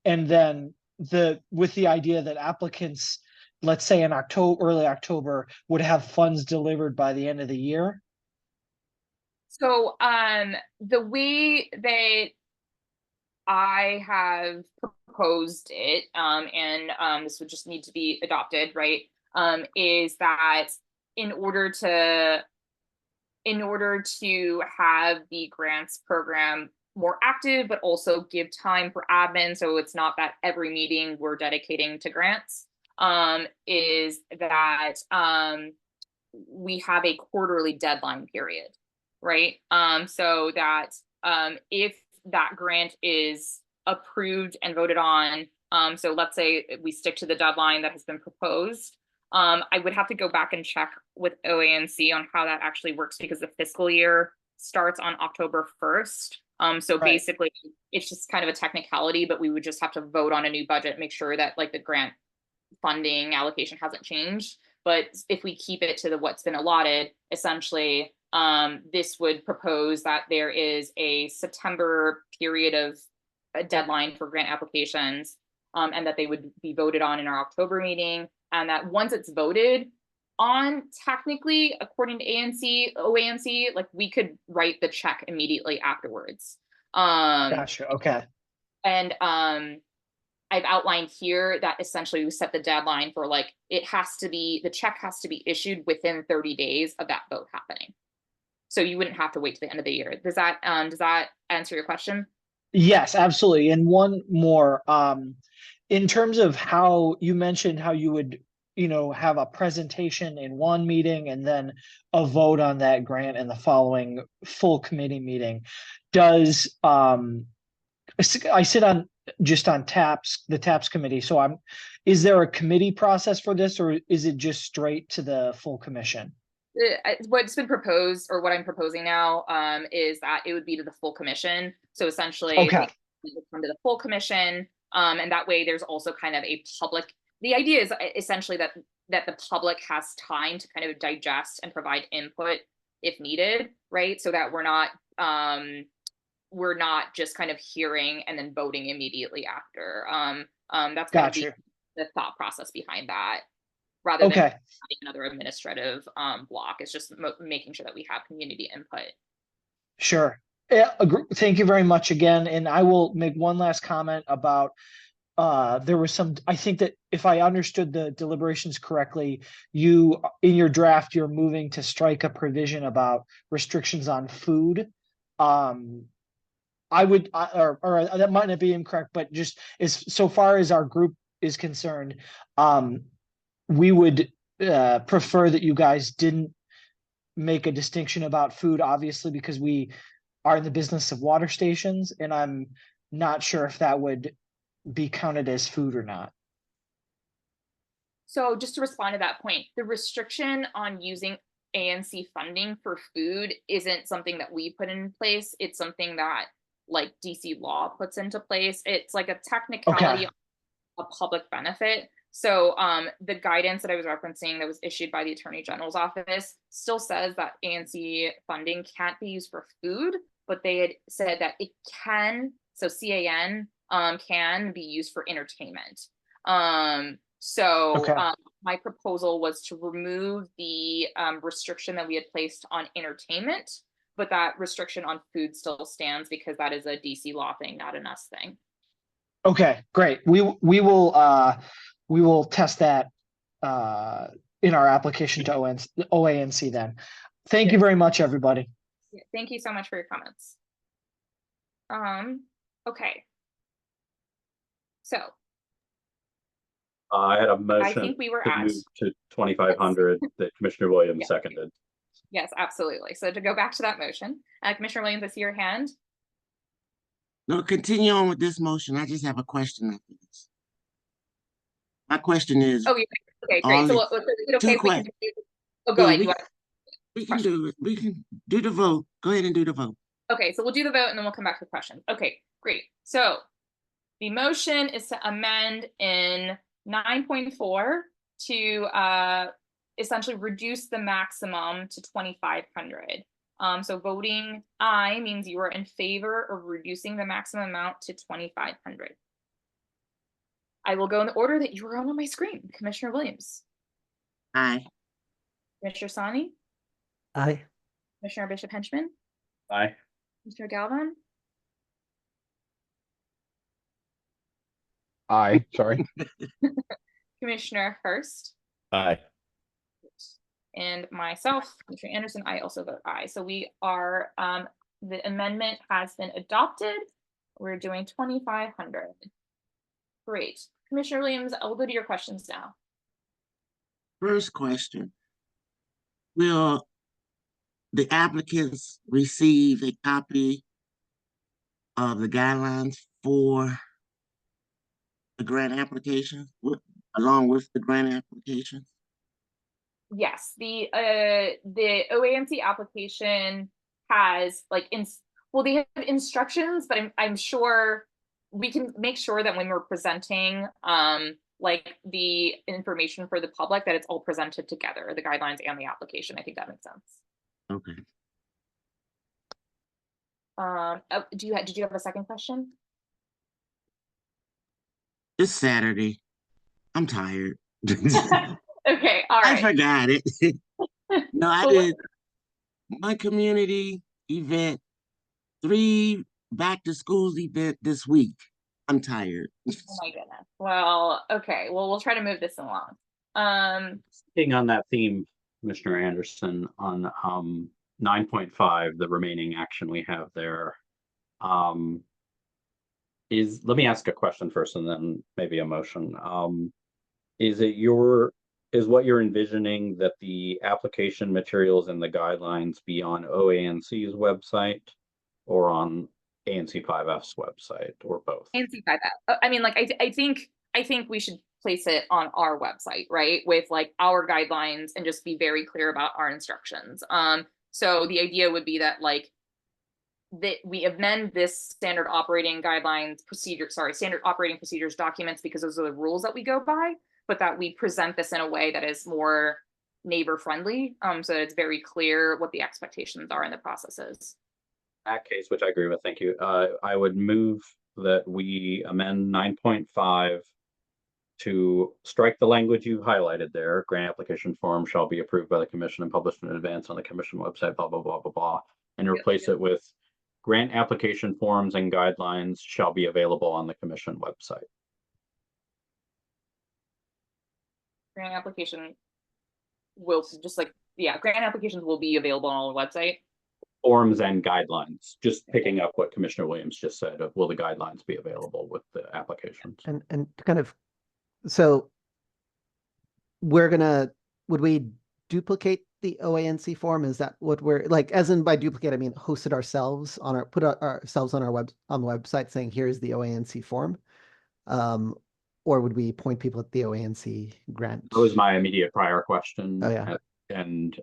and then with the idea that applicants, let's say in early October, would have funds delivered by the end of the year? So the way that I have proposed it, and this would just need to be adopted, right? Is that in order to have the grants program more active, but also give time for admin, so it's not that every meeting we're dedicating to grants, is that we have a quarterly deadline period, right? So that if that grant is approved and voted on, so let's say we stick to the deadline that has been proposed, I would have to go back and check with OANC on how that actually works, because the fiscal year starts on October 1st. So Right. basically it's just kind of a technicality, but we would just have to vote on a new budget, make sure that like the grant funding allocation hasn't changed. But if we keep it to what's been allotted, essentially, this would propose that there is a September period of a deadline for grant applications, and that they would be voted on in our October meeting. And that once it's voted on, technically, according to OANC, like we could write the check immediately afterwards. Gotcha. Okay. And I've outlined here that essentially we set the deadline for like, the check has to be issued within 30 days of that vote happening. So you wouldn't have to wait to the end of the year. Does that answer your question? Yes, absolutely. And one more, in terms of how you mentioned how you would, have a presentation in one meeting and then a vote on that grant in the following full committee meeting. Does, I sit on the TAPS committee. So is there a committee process for this, or is it just straight to the full commission? What's been proposed, or what I'm proposing now, is that it would be to the full commission. So essentially, Okay. it would come to the full commission, and that way there's also kind of a public. The idea is essentially that the public has time to kind of digest and provide input if needed, right? So that we're not just kind of hearing and then voting immediately after. That's kind of the thought process behind that, rather than Okay. another administrative block. It's just making sure that we have community input. Sure. Yeah, thank you very much again. And I will make one last comment about there was I think that if I understood the deliberations correctly, in your draft, you're moving to strike a provision about restrictions on food. I would, or that might not be incorrect, but just so far as our group is concerned, we would prefer that you guys didn't make a distinction about food, obviously, because we are in the business of water stations, and I'm not sure if that would be counted as food or not. So just to respond to that point, the restriction on using ANC funding for food isn't something that we put in place. It's something that like DC law puts into place. It's like a technicality, a public benefit. So the guidance that I was referencing that was issued by the Attorney General's office still says that ANC funding can't be used for food, but they had said that it can, so CAN can be used for entertainment. Okay. My proposal was to remove the restriction that we had placed on entertainment, but that restriction on food still stands because that is a DC law thing, not an us thing. Okay, great. We will test that in our application to OANC then. Thank you very much, everybody. Yeah, thank you so much for your comments. Okay. So I had a I motion think we were to at, move to 2,500 that Commissioner Williams Yeah. seconded. yes, absolutely. So to go back to that motion, Commissioner Williams, I see your hand. No, continue on with this motion. I just have a question after this. My question is, Oh, okay, all great. So the- is it okay two if we can questions. do, oh, go Yeah, ahead. we can do it. We can do the vote. Go ahead and do the vote. Okay, so we'll do the vote and then we'll come back to questions. Okay, great. So the motion is to amend in 9.4 to essentially reduce the maximum to 2,500. So voting aye means you are in favor of reducing the maximum amount to 2,500. I will go in the order that you are on my screen. Commissioner Williams, Aye. Commissioner Sani, Aye. Commissioner Bishop Henchman, Aye. Commissioner Galvin, Aye, sorry. Commissioner Hurst, Aye. and myself, Commissioner Anderson, I also vote aye. So we are, the amendment has been adopted. We're doing 2,500. Great. Commissioner Williams, I'll go to your questions now. First question. Will the applicants receive a copy of the guidelines for the grant application along with the grant application? Yes, the OANC application has like they have instructions, but I'm sure we can make sure that when we're presenting like the information for the public that it's all presented together, the guidelines and the application. I think that makes sense. Okay. Did you have a second question? It's Saturday. I'm tired. Okay, all I right. forgot it. No, I Well, did one community event, 3 back to schools event this week. I'm tired. Oh my goodness. Well, okay. Well, we'll try to move this along. Staying on that theme, Commissioner Anderson, on 9.5, the remaining action we have there, let me ask a question first and then maybe a motion. Is what you're envisioning that the application materials and the guidelines be on OANC's website or on ANC 5F's website or both? ANC 5F. I mean, like, I think we should place it on our website, right? With like our guidelines and just be very clear about our instructions. So the idea would be that like that we amend this standard operating procedures documents because those are the rules that we go by, but that we present this in a way that is more neighbor friendly, so that it's very clear what the expectations are in the processes. In that case, which I agree with, thank you. I would move that we amend 9.5 to strike the language you highlighted there. Grant application form shall be approved by the commission and published in advance on the commission website, blah, blah, blah, blah, blah, and replace it with grant application forms and guidelines shall be available on the commission website. Grant application will just like, grant applications will be available on our website. Forms and guidelines, just picking up what Commissioner Williams just said of will the guidelines be available with the applications? And kind of, so would we duplicate the OANC form? Is that what we're like, as in by duplicate, I mean, host it ourselves put ourselves on on the website saying, here's the OANC form. Or would we point people at the OANC grant? That was my immediate prior question. Oh, yeah. And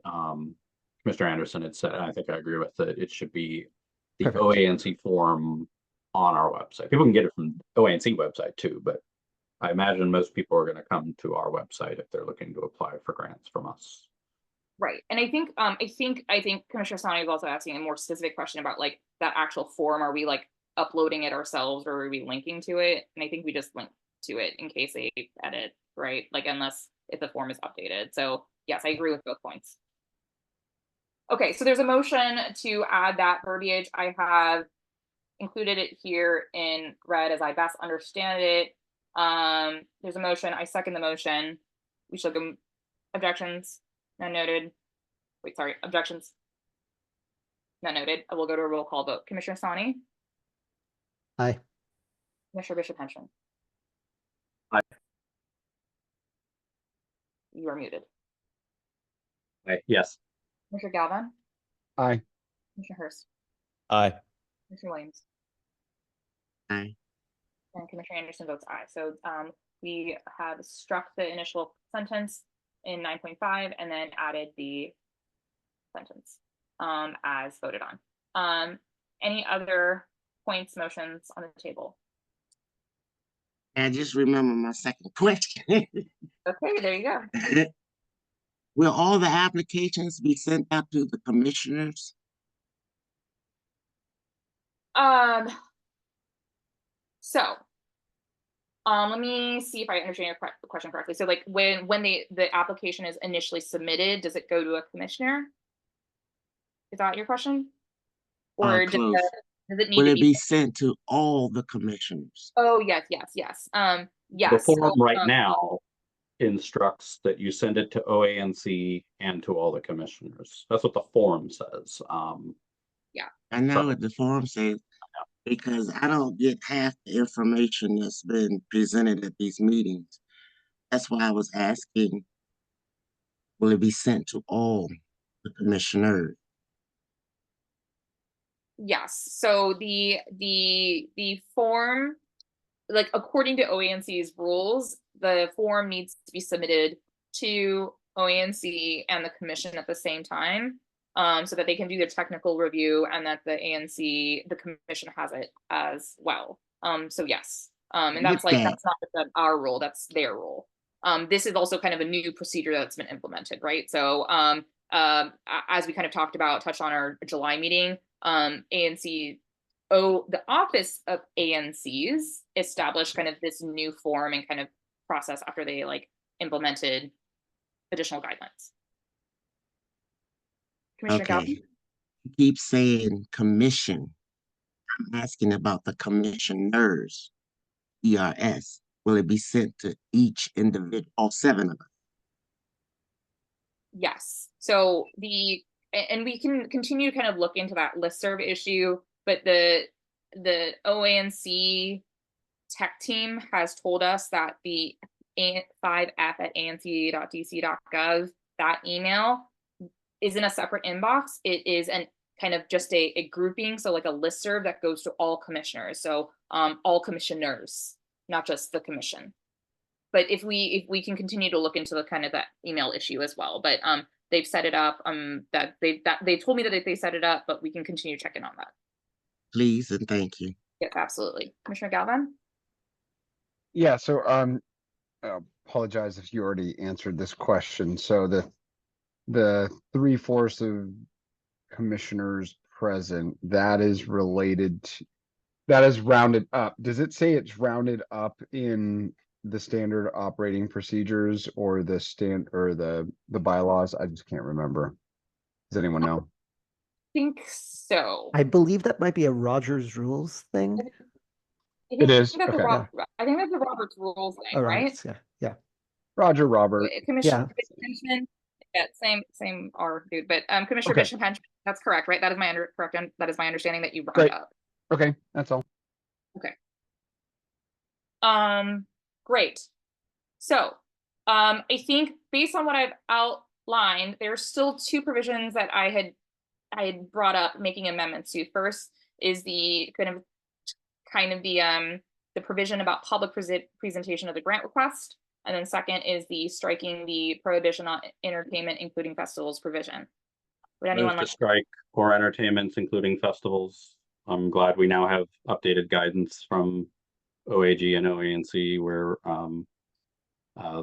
Mr. Anderson had said, and I think I agree with it, it should be the Perfect. OANC form on our website. People can get it from OANC website too, but I imagine most people are gonna come to our website if they're looking to apply for grants from us. Right. And I think Commissioner Sani was also asking a more specific question about like that actual form. Are we like uploading it ourselves or are we linking to it? And I think we just link to it in case they edit, right? Like unless if the form is updated. So yes, I agree with both points. Okay, so there's a motion to add that verbiage. I have included it here in red as I best understand it. There's a motion. I second the motion. We shall go objections. None noted. Wait, sorry, objections. None noted. I will go to a roll call vote. Commissioner Sani? Aye. Commissioner Bishop Henson? Aye. You are muted. Yes. Commissioner Galvin? Aye. Commissioner Hurst? Aye. Commissioner Williams? Aye. And Commissioner Anderson votes aye. So we have struck the initial sentence in 9.5 and then added the sentence as voted on. Any other points, motions on the table? I just remember my second question. Okay, there you go. Will all the applications be sent out to the commissioners? So let me see if I understand your question correctly. So like when the application is initially submitted, does it go to a commissioner? Is that your question? Or does Close. it need Will to it be? be sent to all the commissioners? Oh, yes. The Yes. form right now instructs that you send it to OANC and to all the commissioners. That's what the form says. I know So- what the form says, because I don't get half the information that's been presented at these meetings. That's why I was asking, will it be sent to all the commissioners? Yes. So the form, like according to OANC's rules, the form needs to be submitted to OANC and the commission at the same time, so that they can do their technical review and that the commission has it as well. So yes. And that's With that- that's not just our rule, that's their rule. This is also kind of a new procedure that's been implemented, right? So as we kind of touched on our July meeting, ANC, the office of ANCs established kind of this new form and kind of process after they like implemented additional guidelines. Commissioner Okay, Galvin? you keep saying commission. I'm asking about the commissioners, ERS. Will it be sent to each individual, all 7 of us? Yes. So and we can continue to kind of look into that listserv issue, but the OANC tech team has told us that the 5f@anc.dc.gov, that email is in a separate inbox. It is an kind of just a grouping, so like a listserv that goes to all commissioners. So all commissioners, not just the commission. But if we can continue to look into the kind of that email issue as well. But they've set it up. That they told me that they set it up, but we can continue checking on that. Please and thank you. Yes, absolutely. Commissioner Galvin? Yeah, so I apologize if you already answered this question. So the 3/4 of commissioners present, that is related to, that is rounded up. Does it say it's rounded up in the standard operating procedures or the bylaws? I just can't remember. Does anyone know? I think so. I believe that might be a Rogers rules thing. It is? That's Okay. I think that's the Robert's rules thing, Oh, right? Roberts, yeah. Roger, Robert. Commissioner Henson, yeah, same R dude, but Commissioner Okay. Bishop Henson, that's correct, right? That is my understanding that you brought Great. up. Okay, that's all. Great. So, I think based on what I've outlined, there's still 2 provisions that I had brought up making amendments to. First is the kind of the provision about public presentation of the grant request, and then second is the striking the prohibition on entertainment, including festivals provision. Would anyone Move to like? strike or entertainments, including festivals. I'm glad we now have updated guidance from OAG and OANC where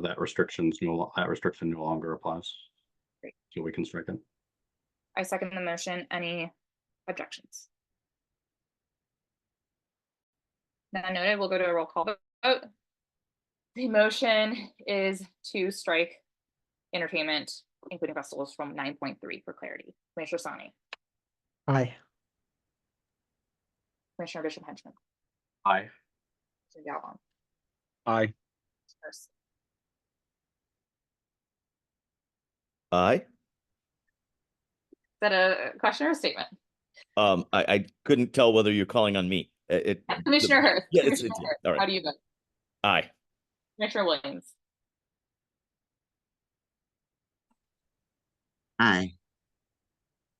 that restriction no longer applies. Great. So we can strike it. I second the motion. Any objections? None noted. We'll go to a roll call vote. The motion is to strike entertainment, including festivals, from 9.3 for clarity. Commissioner Sani, Aye. Commissioner Bishop Henchman, Aye. Commissioner Galvin, Aye. Nurse. Aye. Is that a question or a statement? I couldn't tell whether you're calling on me. Commissioner Hurst. Yeah, Commissioner it's Hurst, all right. how do you vote? Aye. Commissioner Williams, Aye.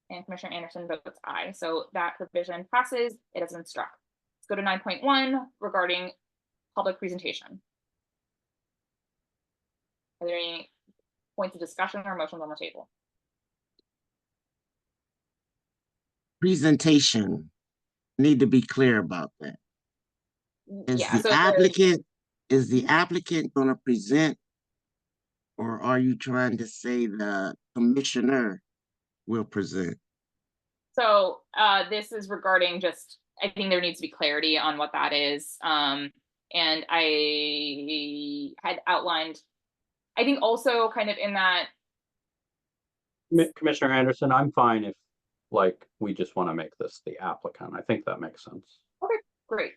and Commissioner Anderson votes aye. So that provision passes. It has been struck. Let's go to 9.1 regarding public presentation. Are there any points of discussion or motions on the table? Presentation. Need to be clear about that. Is Yeah, so is the applicant gonna present? Or are you trying to say the commissioner will present? So this is regarding just, I think there needs to be clarity on what that is. And I had outlined, I think also kind of in that. Commissioner Anderson, I'm fine if like we just want to make this the applicant. I think that makes sense. Okay, great.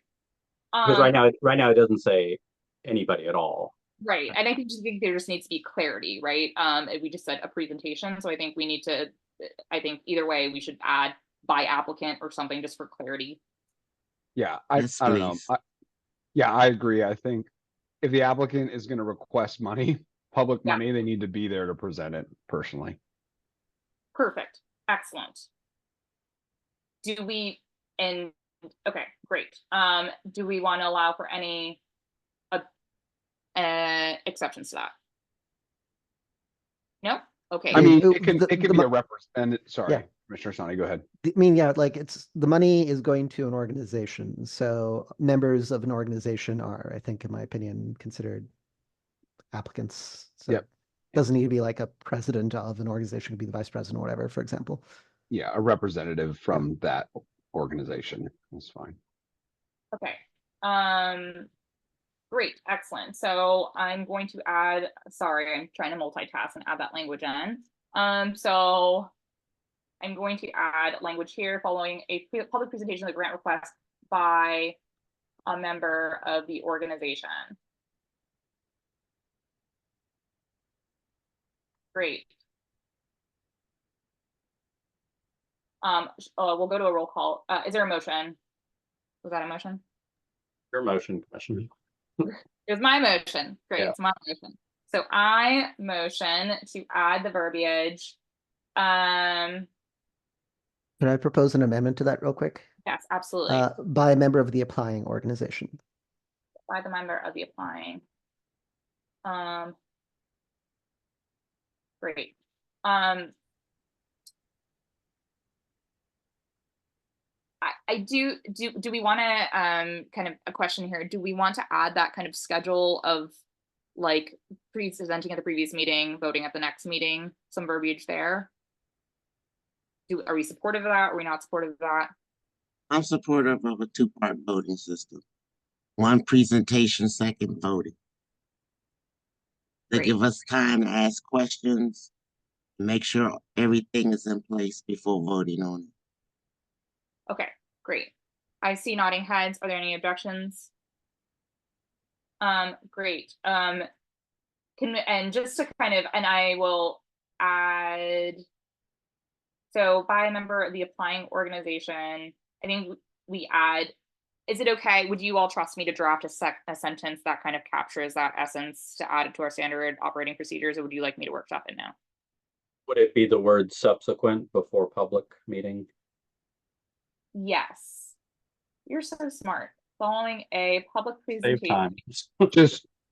Because right now it doesn't say anybody at all. Right, and I think there just needs to be clarity, right? We just said a presentation, so I think we need to, I think either way, we should add by applicant or something just for clarity. Yeah, Yes, I don't know. please. Yeah, I agree. I think if the applicant is going to request money, public Yeah. money, they need to be there to present it personally. Perfect, excellent. Do we, and okay, great. Do we want to allow for any exceptions to that? No? Okay. I mean, It- it can the- be the a representative. Sorry, Yeah. Commissioner Sani, go ahead. I mean, yeah, like it's the money is going to an organization. So members of an organization are, I think, in my opinion, considered applicants. So Yep. it doesn't need to be like a president of an organization, could be the vice president or whatever, for example. Yeah, a representative from that organization. That's fine. Okay. Great, excellent. So I'm going to add, sorry, I'm trying to multitask and add that language in. So I'm going to add language here following a public presentation of the grant request by a member of the organization. Great. We'll go to a roll call. Is there a motion? Was that a motion? Your motion, Commissioner. It was my motion. Great, Yeah. it's my motion. So I motion to add the verbiage. Can I propose an amendment to that real quick? Yes, absolutely. By a member of the applying organization. By the member of the applying. Great. I do we want to kind of a question here, do we want to add that kind of schedule of like presenting at the previous meeting, voting at the next meeting, some verbiage there? Are we supportive of that? Are we not supportive of that? I'm supportive of a two-part voting system. One presentation, second voting. They Great. give us time to ask questions, make sure everything is in place before voting on it. Okay, great. I see nodding heads. Are there any objections? Great. And just to kind of, and I will add, so by a member of the applying organization, I think we add, is it okay? Would you all trust me to draft a sentence that kind of captures that essence to add it to our standard operating procedures, or would you like me to workshop it now? Would it be the word subsequent before public meeting? Yes. You're so smart. Following a public Save presentation. time.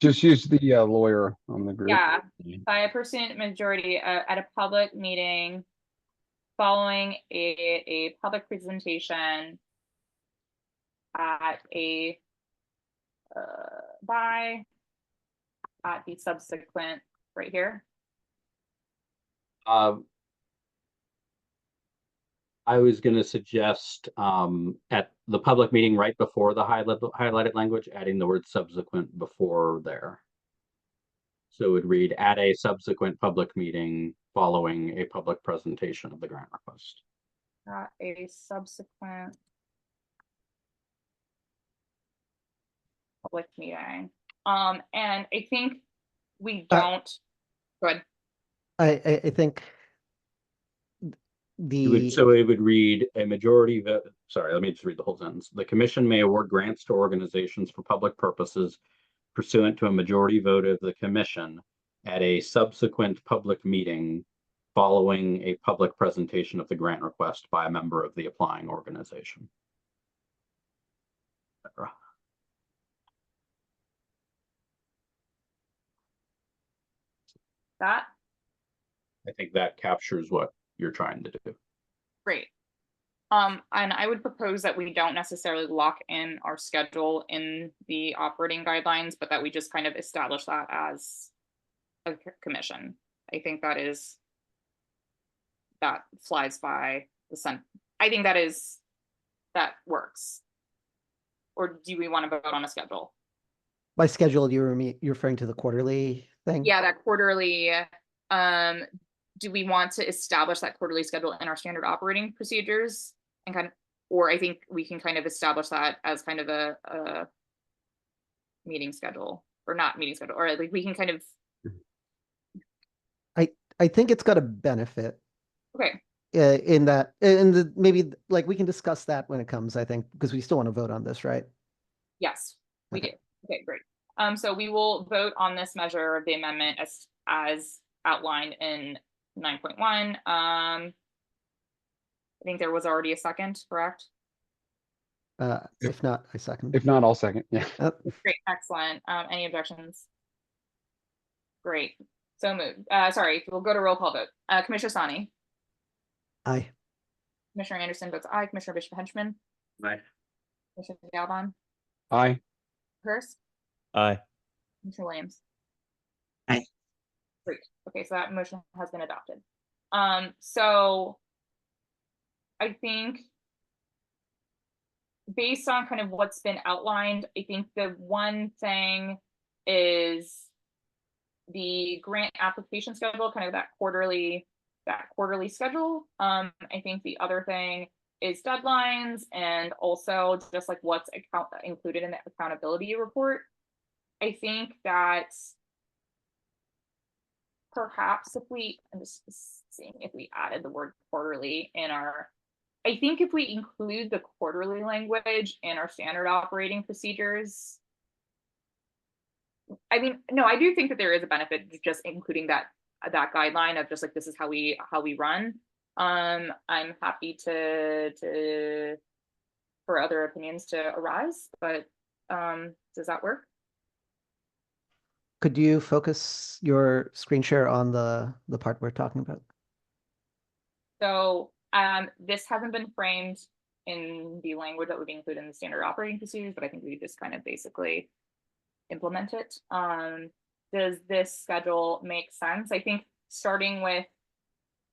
Just use the lawyer on the group. Yeah, by a percent majority at a public meeting following a public presentation at a by at the subsequent right here. I was gonna suggest at the public meeting right before the highlighted language, adding the word subsequent before there. So it would read at a subsequent public meeting following a public presentation of the grant request. At a subsequent public meeting. And I think we don't. Good. I think So it would read a majority vote. Sorry, let me just read the whole sentence. The commission may award grants to organizations for public purposes pursuant to a majority vote of the commission at a subsequent public meeting following a public presentation of the grant request by a member of the applying organization. That I think that captures what you're trying to do. great. And I would propose that we don't necessarily lock in our schedule in the operating guidelines, but that we just kind of establish that as a commission. I think that flies by the sun. I think that works. Or do we want to vote on a schedule? by schedule, you're referring to the quarterly thing? Yeah, that quarterly. Do we want to establish that quarterly schedule in our standard operating procedures and kind of, or I think we can kind of establish that as kind of a meeting schedule, or not meeting schedule, or like we can kind of. I think it's got a benefit. Okay. In that, maybe like we can discuss that when it comes, I think, because we still want to vote on this, right? Yes, we Okay. do. Okay, great. So we will vote on this measure of the amendment as outlined in 9.1. I think there was already a second, correct? If not, I second. If not, I'll second. Yeah. Great, excellent. Any objections? Great. So moved. Sorry, we'll go to roll call vote. Commissioner Sani, Aye. Commissioner Anderson votes aye. Commissioner Bishop Henchman, Right. Commissioner Galvin, Aye. Hurst, Aye. Commissioner Williams. Aye. Great. Okay, so that motion has been adopted. So I think based on kind of what's been outlined, I think the one thing is the grant application schedule, kind of that quarterly schedule. I think the other thing is deadlines, and also just like what's included in the accountability report. I think that perhaps I'm just seeing if we added the word quarterly in I think if we include the quarterly language in our standard operating procedures, I mean, no, I do think that there is a benefit to just including that guideline of just like, this is how we run. I'm happy to for other opinions to arise, but does that work? Could you focus your screen share on the part we're talking about? So this hasn't been framed in the language that would be included in the standard operating procedures, but I think we just kind of basically implement it. Does this schedule make sense? I think starting with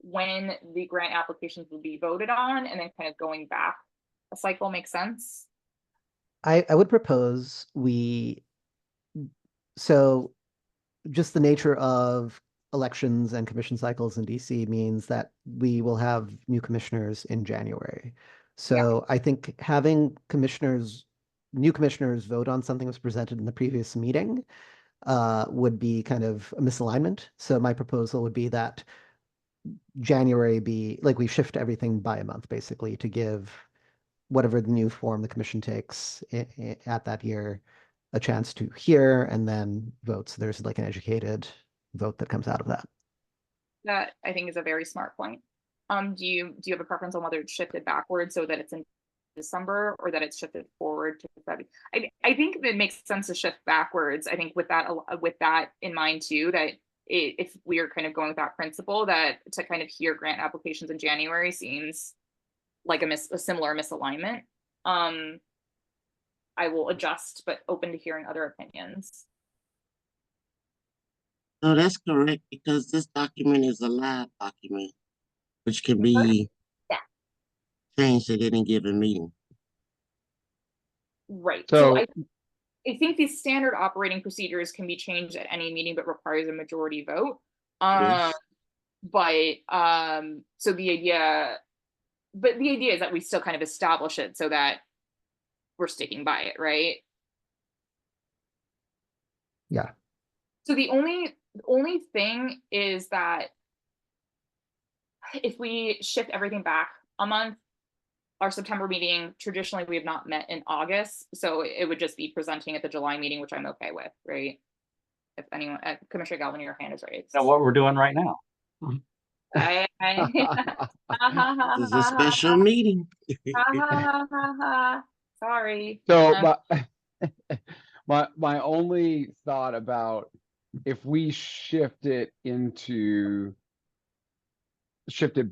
when the grant applications will be voted on and then kind of going back a cycle makes sense. I would propose so just the nature of elections and commission cycles in DC means that we will have new commissioners in January. So I think having new commissioners vote on something that was presented in the previous meeting would be kind of a misalignment. So my proposal would be that January be like we shift everything by a month, basically, to give whatever the new form the commission takes at that year a chance to hear and then vote. So there's like an educated vote that comes out of that. That I think is a very smart point. Do you have a preference on whether it's shifted backwards so that it's in December or that it's shifted forward to February? I think it makes sense to shift backwards. I think with that in mind too, that if we are kind of going with that principle, that to kind of hear grant applications in January seems like a similar misalignment. I will adjust, but open to hearing other opinions. No, that's correct, because this document is a live document, which can be Yeah. changed at any given meeting. Right. So- I think these standard operating procedures can be changed at any meeting, but requires a majority vote. Yes. So the idea is that we still kind of establish it so that we're sticking by it, right? Yeah. So the only thing is that if we shift everything back a month, our September meeting, traditionally we have not met in August, so it would just be presenting at the July meeting, which I'm okay with, right? If anyone, Commissioner Galvin, your hand is raised. Now, what we're doing right now. I This is a special meeting. Sorry. So, my only thought about if we shift it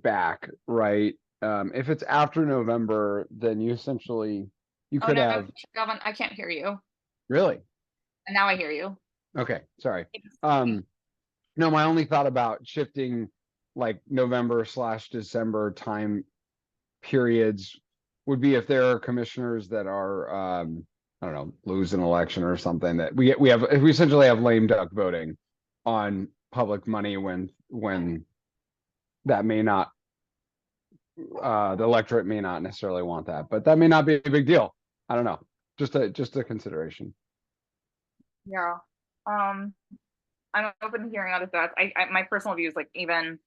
back, right? If it's after November, then you could no, have, Galvin, I can't hear you. really? And now I hear you. Okay, sorry. No, my only thought about shifting like November/December time periods would be if there are commissioners that are, I don't know, lose an election or something, that we essentially have lame duck voting on public money when that may not, the electorate may not necessarily want that, but that may not be a big deal. I don't know. Just a consideration. Yeah. I'm open to hearing other thoughts. My personal view is like, even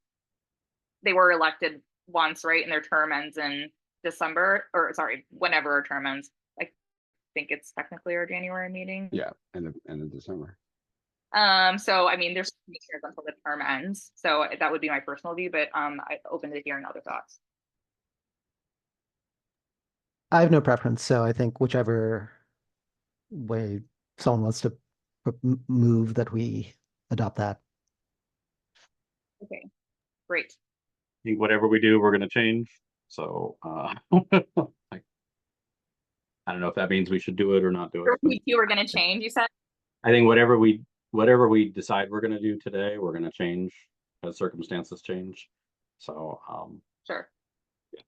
they were elected once, right? And their term ends in December, or sorry, whenever our term ends. I think it's technically our January meeting. Yeah, end of December. So I mean, there's years until the term ends. So that would be my personal view, but I'm open to hearing other thoughts. I have no preference, so I think whichever way someone wants to move, that we adopt that. Okay, great. I think whatever we do, we're gonna change. So I don't know if that means we should do it or not do it. You were gonna change, you said? I think whatever we decide we're gonna do today, we're gonna change as circumstances change. So Sure. Yeah.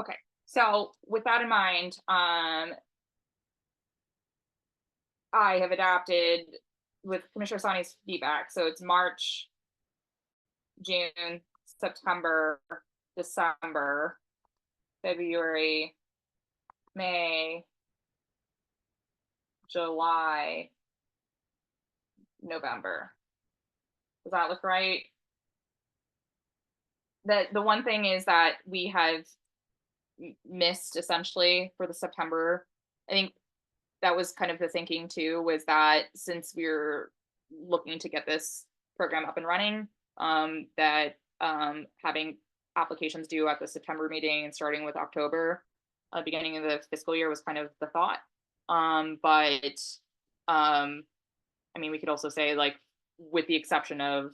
Okay, so with that in mind, I have adapted with Commissioner Sani's feedback. So it's March, June, September, December, February, May, July, November. Does that look right? The one thing is that we have missed essentially for the September. I think that was kind of the thinking too, was that since we're looking to get this program up and running, that having applications due at the September meeting and starting with October, beginning of the fiscal year, was kind of the thought. I mean, we could also say, like, with the exception of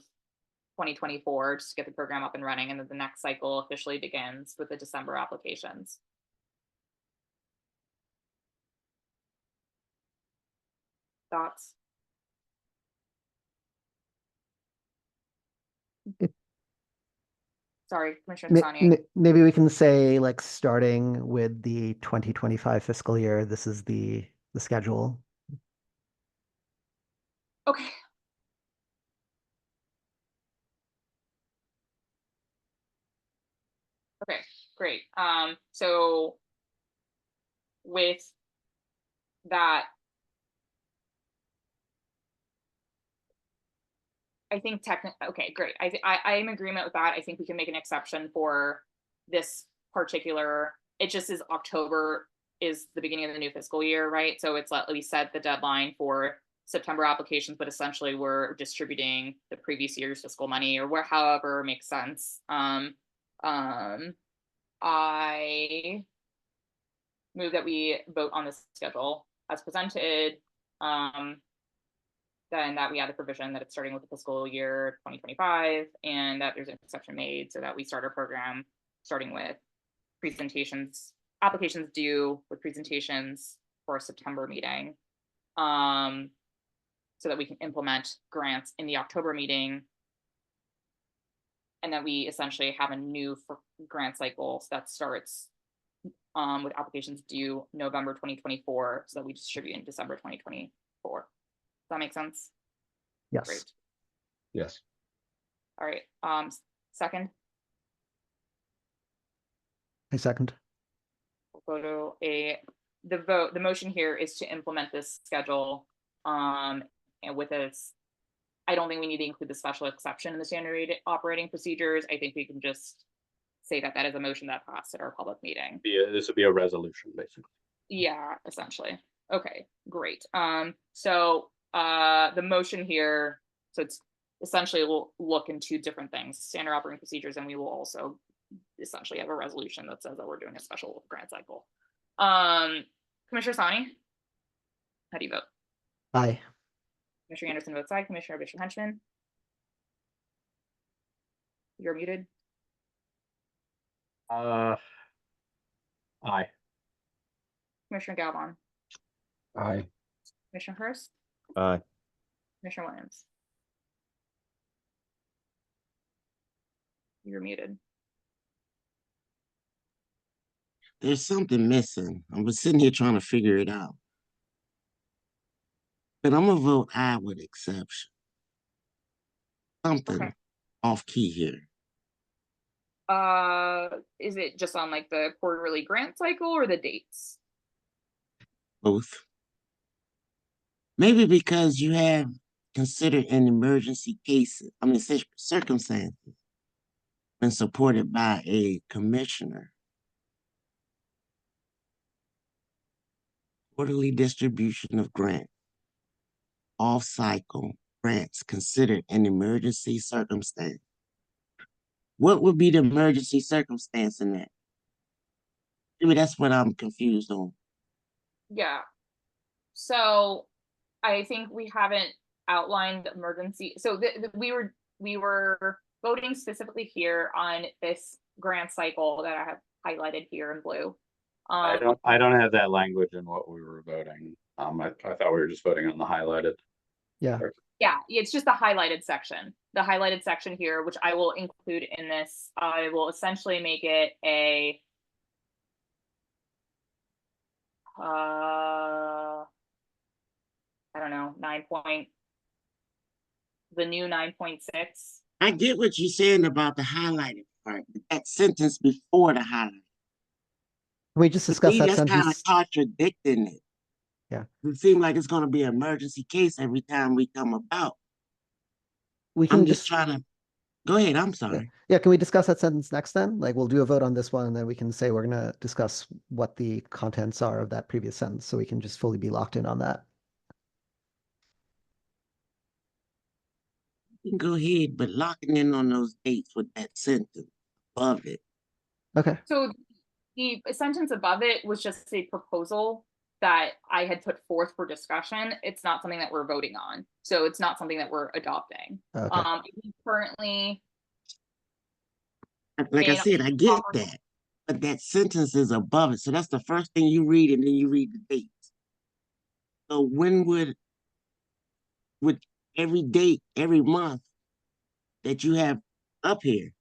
2024, just to get the program up and running, and then the next cycle officially begins with the December applications. Thoughts? Sorry, Commissioner Sani. Maybe we can say, like, starting with the 2025 fiscal year, this is the schedule. Okay. Okay, great. So with that, I think okay, great. I am in agreement with that. I think we can make an exception for this particular, it just is October is the beginning of the new fiscal year, right? So it's like we set the deadline for September applications, but essentially we're distributing the previous year's fiscal money, or however makes sense. I move that we vote on this schedule as presented. Then that we add the provision that it's starting with the fiscal year 2025, and that there's an exception made so that we start our program starting with presentations applications due with presentations for a September meeting. So that we can implement grants in the October meeting. And that we essentially have a new grant cycle that starts with applications due November 2024, so that we distribute in December 2024. Does that make sense? Yes. Great. Yes. All right. Second, I second. we'll go to the motion here is to implement this schedule. And with this, I don't think we need to include the special exception in the standard operating procedures. I think we can just say that that is a motion that passed at our public meeting. This would be a resolution, basically. Yeah, essentially. Okay, great. So the motion here, so it's essentially we'll look into different things, standard operating procedures, and we will also essentially have a resolution that says that we're doing a special grant cycle. Commissioner Sani, how do you vote? Aye. Commissioner Anderson votes aye. Commissioner Bishop Henchman, you're muted. Aye. Commissioner Galvin, Aye. Commissioner Hurst, Aye. Commissioner Williams, you're muted. There's something missing. I was sitting here trying to figure it out. But I'm gonna vote aye with exception. Something Okay. off key here. Is it just on like the quarterly grant cycle or the dates? Both. Maybe because you have considered an emergency case, circumstances, been supported by a commissioner. Quarterly distribution of grants. Off-cycle grants considered an emergency circumstance. What would be the emergency circumstance in that? Maybe that's what I'm confused on. Yeah. So I think we haven't outlined the emergency. So we were voting specifically here on this grant cycle that I have highlighted here in blue. I don't have that language in what we were voting. I thought we were just voting on the highlighted. Yeah. Yeah, it's just the highlighted section. The highlighted section here, which I will include in this, I will essentially make it a I don't know, the new 9.6. I get what you're saying about the highlighted part, but that sentence before the highlight. Can we just discuss that That's kind of sentence? contradicting it. Yeah. It seems like it's going to be an emergency case every time we come about. We can I'm just trying to go ahead. I'm sorry. Yeah, can we discuss that sentence next then? Like we'll do a vote on this one and then we can say we're gonna discuss what the contents are of that previous sentence so we can just fully be locked in on that. You can go ahead, but locking in on those dates with that sentence above it. Okay. So the sentence above it was just a proposal that I had put forth for discussion. It's not something that we're voting on. So it's not something that we're adopting. Okay. We currently, Like I said, I get that, but that sentence is above it. So that's the first thing you read, and then you read the dates. So when would every date, every month that you have up here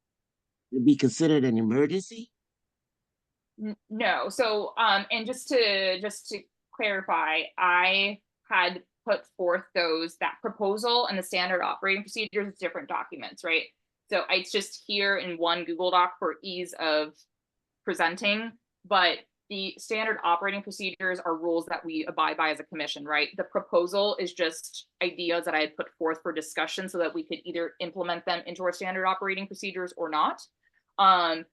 be considered an emergency? No. So and just to clarify, I had put forth that proposal and the standard operating procedures, different documents, right? So it's just here in one Google Doc for ease of presenting, but the standard operating procedures are rules that we abide by as a commission, right? The proposal is just ideas that I had put forth for discussion so that we could either implement them into our standard operating procedures or not.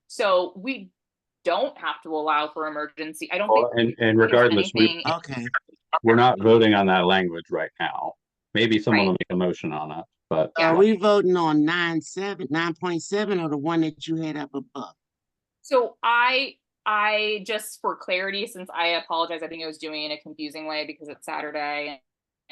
So we don't have to allow for emergency. I don't think. And regardless, we're not voting on that language right now. Maybe someone will make a motion on it, but are we voting on 9.7 or the one that you had up above? So I just, for clarity, since I apologize, I think I was doing it in a confusing way because it's Saturday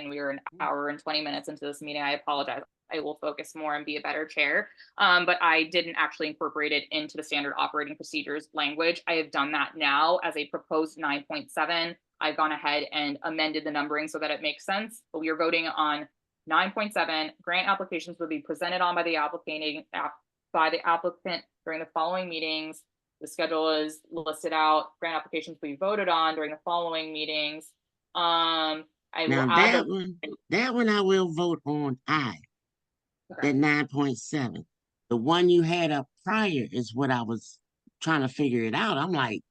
we are an hour and 20 minutes into this meeting. I apologize. I will focus more and be a better chair. But I didn't actually incorporate it into the standard operating procedures language. I have done that now as a proposed 9.7. I've gone ahead and amended the numbering so that it makes sense. But we are voting on 9.7. Grant applications would be presented on by the applicant during the following meetings. The schedule is listed out. Grant applications will be voted on during the following meetings. I will Now add that one I will vote on aye. Okay. That 9.7. The one you had up prior is what I was trying to figure it out. I'm like,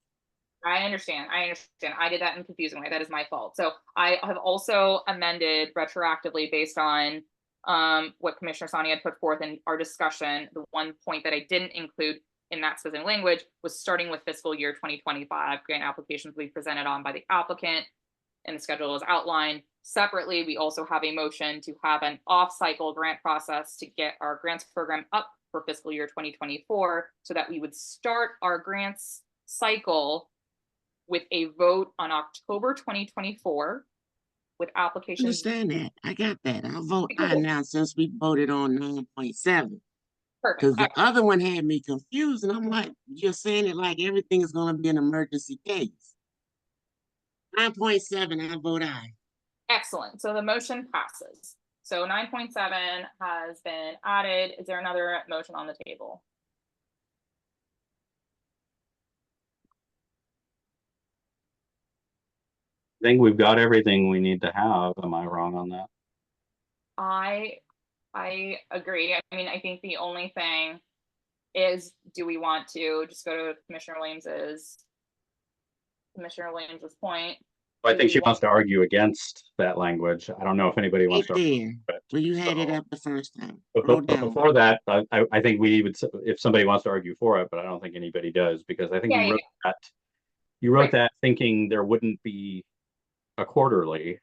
I understand. I did that in a confusing way. That is my fault. So I have also amended retroactively based on what Commissioner Sani had put forth in our discussion. The one point that I didn't include in that specific language was starting with fiscal year 2025. Grant applications will be presented on by the applicant, and the schedule is outlined. Separately, we also have a motion to have an off-cycle grant process to get our grants program up for fiscal year 2024, so that we would start our grants cycle with a vote on October 2024 with applications. understand that. I got that. I'll vote aye now since we voted on 9.7. Perfect. Because the other one had me confused, and I'm like, you're saying it like everything is going to be an emergency case. 9.7, I vote aye. Excellent. So the motion passes. So 9.7 has been added. Is there another motion on the table? I think we've got everything we need to have. Am I wrong on that? I agree. I mean, I think the only thing is, do we want to just go to Commissioner Williams's point? I think she wants to argue against that language. I don't know if anybody wants to. There. Well, you had it up the first time. But before that, I think we would, if somebody wants to argue for it, but I don't think anybody does, because I think you wrote that thinking there wouldn't be a quarterly.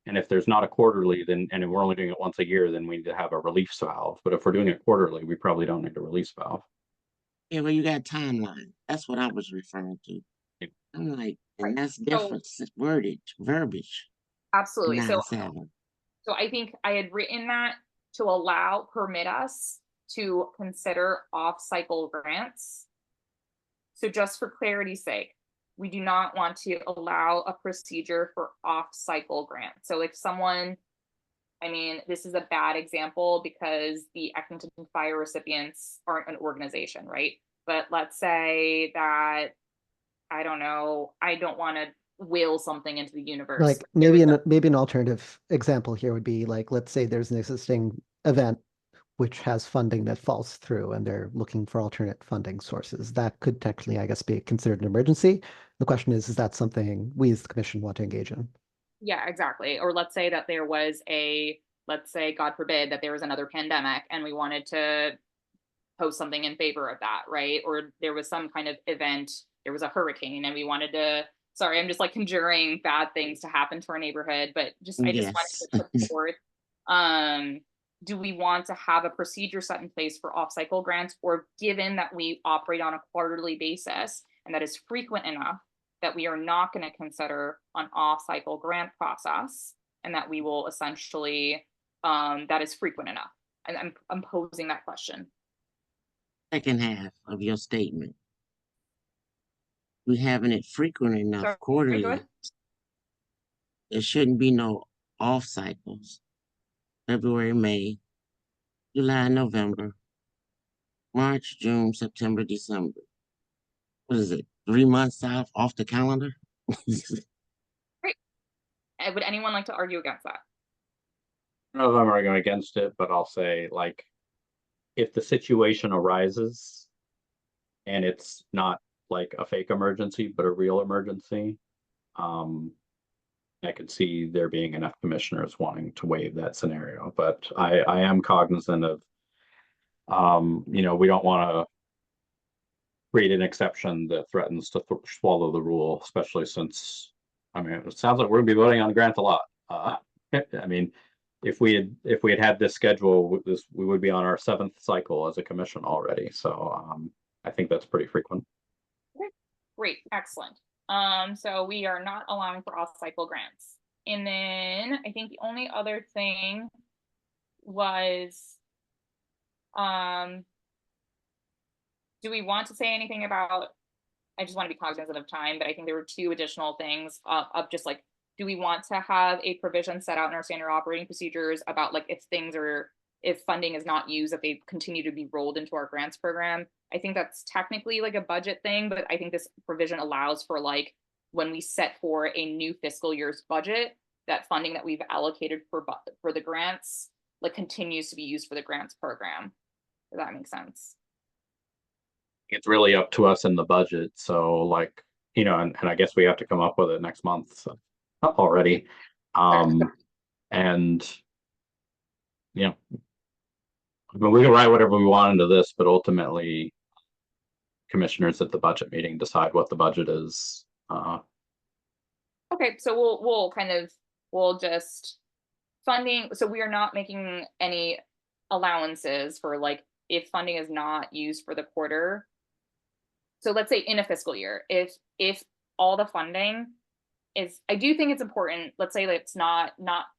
And if there's not a quarterly, then, and we're only doing it once a year, then we need to have a release valve. But if we're doing it quarterly, we probably don't need a release valve. Yeah, well, you got timeline. That's what I was referring to. I'm like, and that's different verbiage. Absolutely. So 9.7. So I think I had written that to permit us to consider off-cycle grants. So just for clarity's sake, we do not want to allow a procedure for off-cycle grants. So if someone, I mean, this is a bad example because the Eckington Fire recipients aren't an organization, right? But let's say that, I don't know, I don't want to will something into the universe. Like maybe an alternative example here would be like, let's say there's an existing event which has funding that falls through and they're looking for alternate funding sources. That could technically, I guess, be considered an emergency. The question is that something we as the commission want to engage in? Yeah, exactly. Or let's say that there was let's say, God forbid, that there was another pandemic and we wanted to post something in favor of that, right? Or there was some kind of event, there was a hurricane and we wanted to, sorry, I'm just like conjuring bad things to happen to our neighborhood, but I just wanted to put forth, do we want to have a procedure set in place for off-cycle grants, or given that we operate on a quarterly basis and that is frequent enough that we are not going to consider an off-cycle grant process, and that we will essentially, that is frequent enough? And I'm posing that question. Second half of your statement. We having it frequent enough quarterly. There shouldn't be no off cycles. February, May, July, November, March, June, September, December. What is it? 3 months off the calendar? Great. Would anyone like to argue against that? I don't know if I'm arguing against it, but I'll say, like, if the situation arises and it's not like a fake emergency, but a real emergency, I could see there being enough commissioners wanting to waive that scenario. But I am cognizant of, we don't want to create an exception that threatens to swallow the rule, especially since, I mean, it sounds like we're gonna be voting on grants a lot. I mean, if we had this schedule, we would be on our 7th cycle as a commission already. So I think that's pretty frequent. Okay. Great, excellent. So we are not allowing for off-cycle grants. And then I think the only other thing was, do we want to say anything about, I just want to be cognizant of time, but I think there were two additional things of just like, do we want to have a provision set out in our standard operating procedures about like if funding is not used, that they continue to be rolled into our grants program? I think that's technically like a budget thing, but I think this provision allows for like when we set for a new fiscal year's budget, that funding that we've allocated for the grants like continues to be used for the grants program. Does that make sense? It's really up to us in the budget. So like, you know, and I guess we have to come up with it next month already. And you know, I mean, we can write whatever we want into this, but ultimately commissioners at the budget meeting decide what the budget is. Okay, so we'll just funding, so we are not making any allowances for like if funding is not used for the quarter. So let's say in a fiscal year, if all the funding is, I do think it's important, let's say that it's not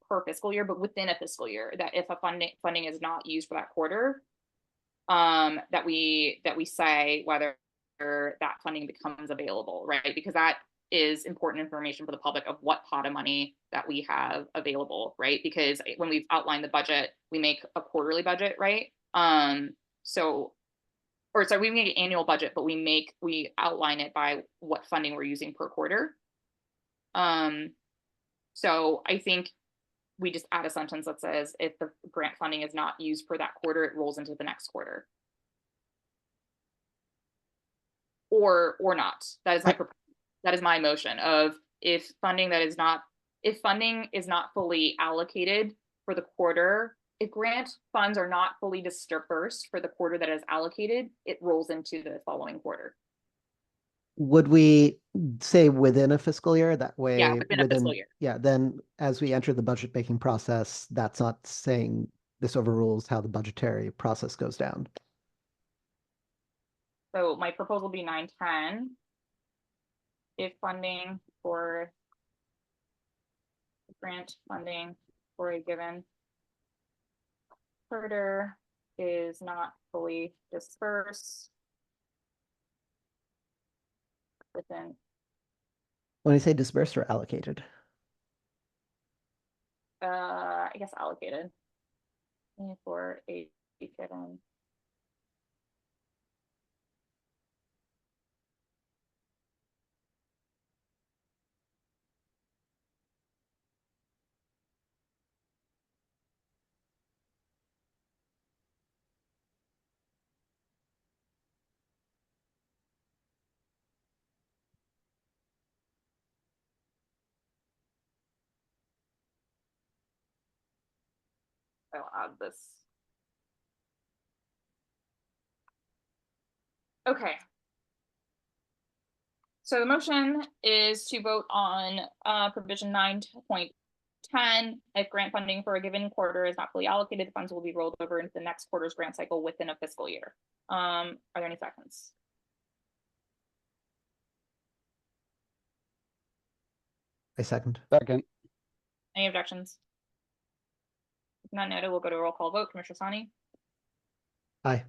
per fiscal year, but within a fiscal year, that if a funding is not used for that quarter, that we say whether that funding becomes available, right? Because that is important information for the public of what pot of money that we have available, right? Because when we've outlined the budget, we make a quarterly budget, right? We make an annual budget, but we outline it by what funding we're using per quarter. So I think we just add a sentence that says if the grant funding is not used for that quarter, it rolls into the next quarter. Or not. That is my motion of if funding is not fully allocated for the quarter, if grant funds are not fully dispersed for the quarter that is allocated, it rolls into the following quarter. Would we say within a fiscal year? That way, Yeah, within a fiscal year. Yeah, then as we enter the budget making process, that's not saying this overrules how the budgetary process goes down. So my proposal would be 910. If funding for grant funding for a given quarter is not fully dispersed within. When you say dispersed or allocated? I guess allocated for a given. I'll add this. Okay. So the motion is to vote on provision 9.10. If grant funding for a given quarter is not fully allocated, the funds will be rolled over into the next quarter's grant cycle within a fiscal year. Are there any seconds? I second. Second. Any objections? If not noted, we'll go to a roll call vote. Commissioner Sani? Aye.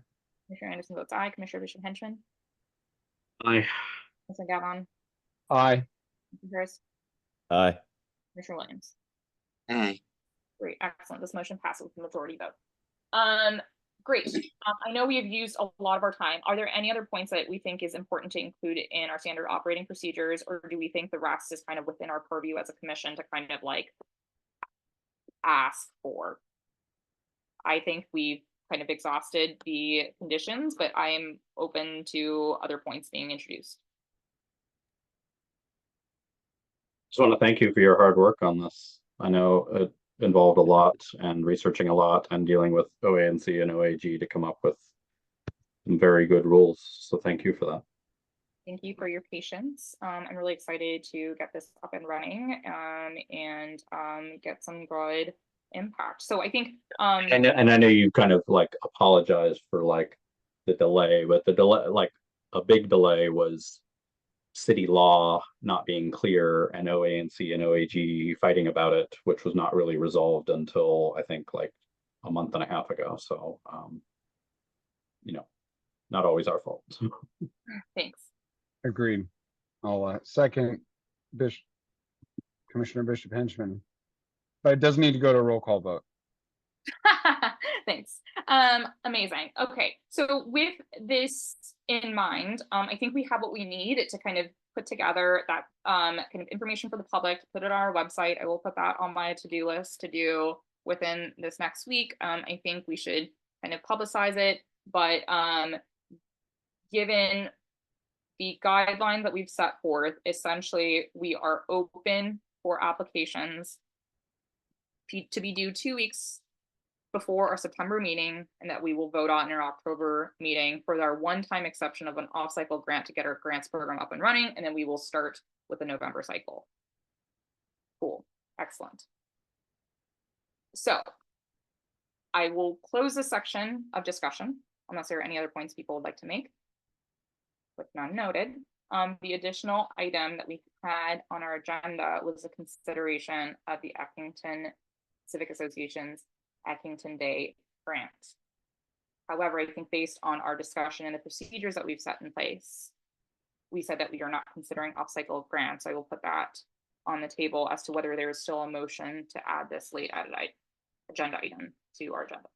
Commissioner Anderson votes aye. Commissioner Bishop Henchman? Aye. Commissioner Gavon? Aye. Commissioner Harris? Aye. Commissioner Williams? Aye. Great, excellent. This motion passes with the majority vote. Great. I know we have used a lot of our time. Are there any other points that we think is important to include in our standard operating procedures, or do we think the rest is kind of within our purview as a commission to kind of like ask for? I think we've kind of exhausted the conditions, but I am open to other points being introduced. Just want to thank you for your hard work on this. I know it involved a lot and researching a lot and dealing with OANC and OAG to come up with some very good rules. So thank you for that. Thank you for your patience. I'm really excited to get this up and running and get some good impact. So I think and I know you kind of like apologized for like the delay, but the delay, like a big delay, was city law not being clear and OANC and OAG fighting about it, which was not really resolved until I think like a month and a half ago. So, you know, not always our fault. Thanks. Agreed. I'll second Commissioner Bishop Henchman. But it does need to go to a roll call vote. Thanks. Amazing. Okay, so with this in mind, I think we have what we need to kind of put together that kind of information for the public, put it on our website. I will put that on my to-do list to do within this next week. I think we should kind of publicize it, but given the guidelines that we've set forth, essentially we are open for applications to be due 2 weeks before our September meeting, and that we will vote on in our October meeting for our one-time exception of an off-cycle grant to get our grants program up and running, and then we will start with the November cycle. Cool, excellent. So I will close this section of discussion unless there are any other points people would like to make. With none noted, the additional item that we had on our agenda was a consideration of the Eckington Civic Association's Eckington Day grant. However, I think based on our discussion and the procedures that we've set in place, we said that we are not considering off-cycle grants. I will put that on the table as to whether there is still a motion to add this late added agenda item to our agenda.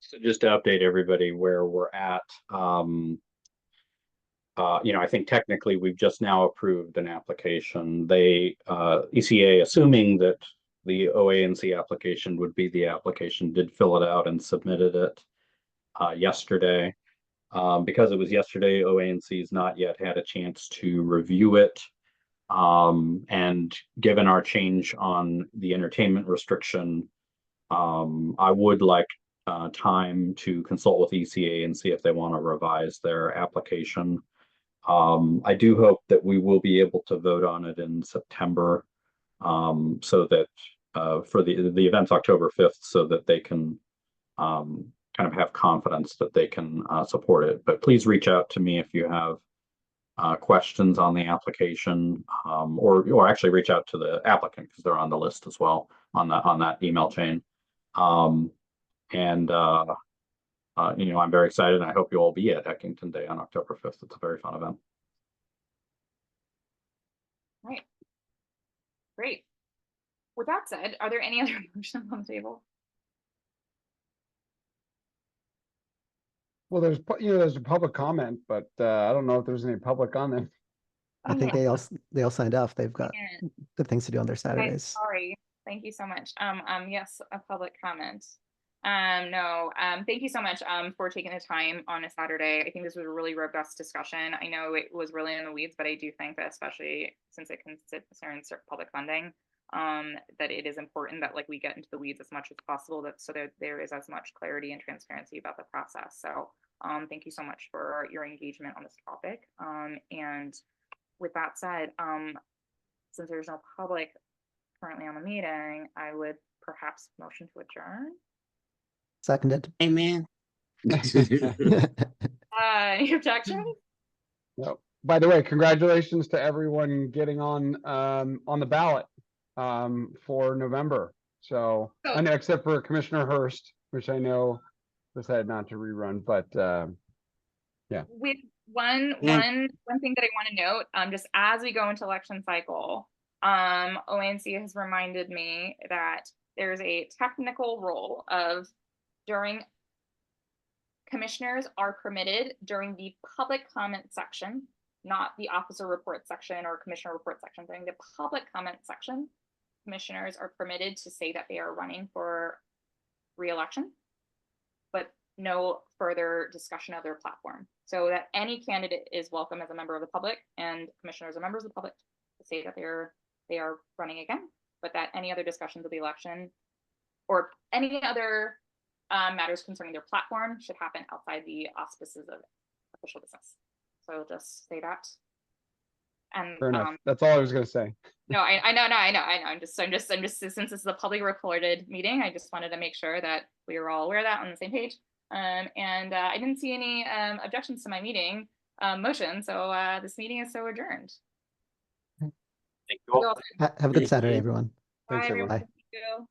So just to update everybody where we're at, you know, I think technically we've just now approved an application. They, ECA, assuming that the OANC application would be the application, did fill it out and submitted it yesterday. Because it was yesterday, OANC has not yet had a chance to review it. And given our change on the entertainment restriction, I would like time to consult with ECA and see if they want to revise their application. I do hope that we will be able to vote on it in September, so that for the event's October 5th, so that they can kind of have confidence that they can support it. But please reach out to me if you have questions on the application, or actually reach out to the applicant because they're on the list as well on that email chain. You know, I'm very excited, and I hope you'll all be at Eckington Day on October 5th. It's a very fun event. Right. Great. With that said, are there any other motions on the table? Well, there's a public comment, but I don't know if there's any public on there. I think they all signed off. They've got good things to do on their Saturdays. Sorry. Thank you so much. Yes, a public comment. No, thank you so much for taking the time on a Saturday. I think this was a really robust discussion. I know it was really in the weeds, but I do think that especially since it concerns public funding, that it is important that like we get into the weeds as much as possible, that so that there is as much clarity and transparency about the process. So thank you so much for your engagement on this topic. And with that said, since there's no public currently on the meeting, I would perhaps motion to adjourn. Seconded. Amen. Any objections? No. By the way, congratulations to everyone getting on the ballot for November. So I know, except for Commissioner Hurst, which I know decided not to rerun, but yeah. With one thing that I want to note, just as we go into election cycle, OANC has reminded me that there's a technical role of commissioners are permitted during the public comment section, not the officer report section or commissioner report section. During the public comment section, commissioners are permitted to say that they are running for re-election, but no further discussion of their platform. So that any candidate is welcome as a member of the public, and commissioners are members of the public to say that they are running again, but that any other discussions of the election or any other matters concerning their platform should happen outside the auspices of official business. So just say that. And fair enough. That's all I was going to say. No, I know. I'm just since this is a publicly recorded meeting, I just wanted to make sure that we were all aware of that on the same page. And I didn't see any objections to my meeting. motion. So this meeting is so adjourned. Thank you all. Have a good Thank Saturday, you. everyone. Bye, Thanks, everyone. everyone. Thank you.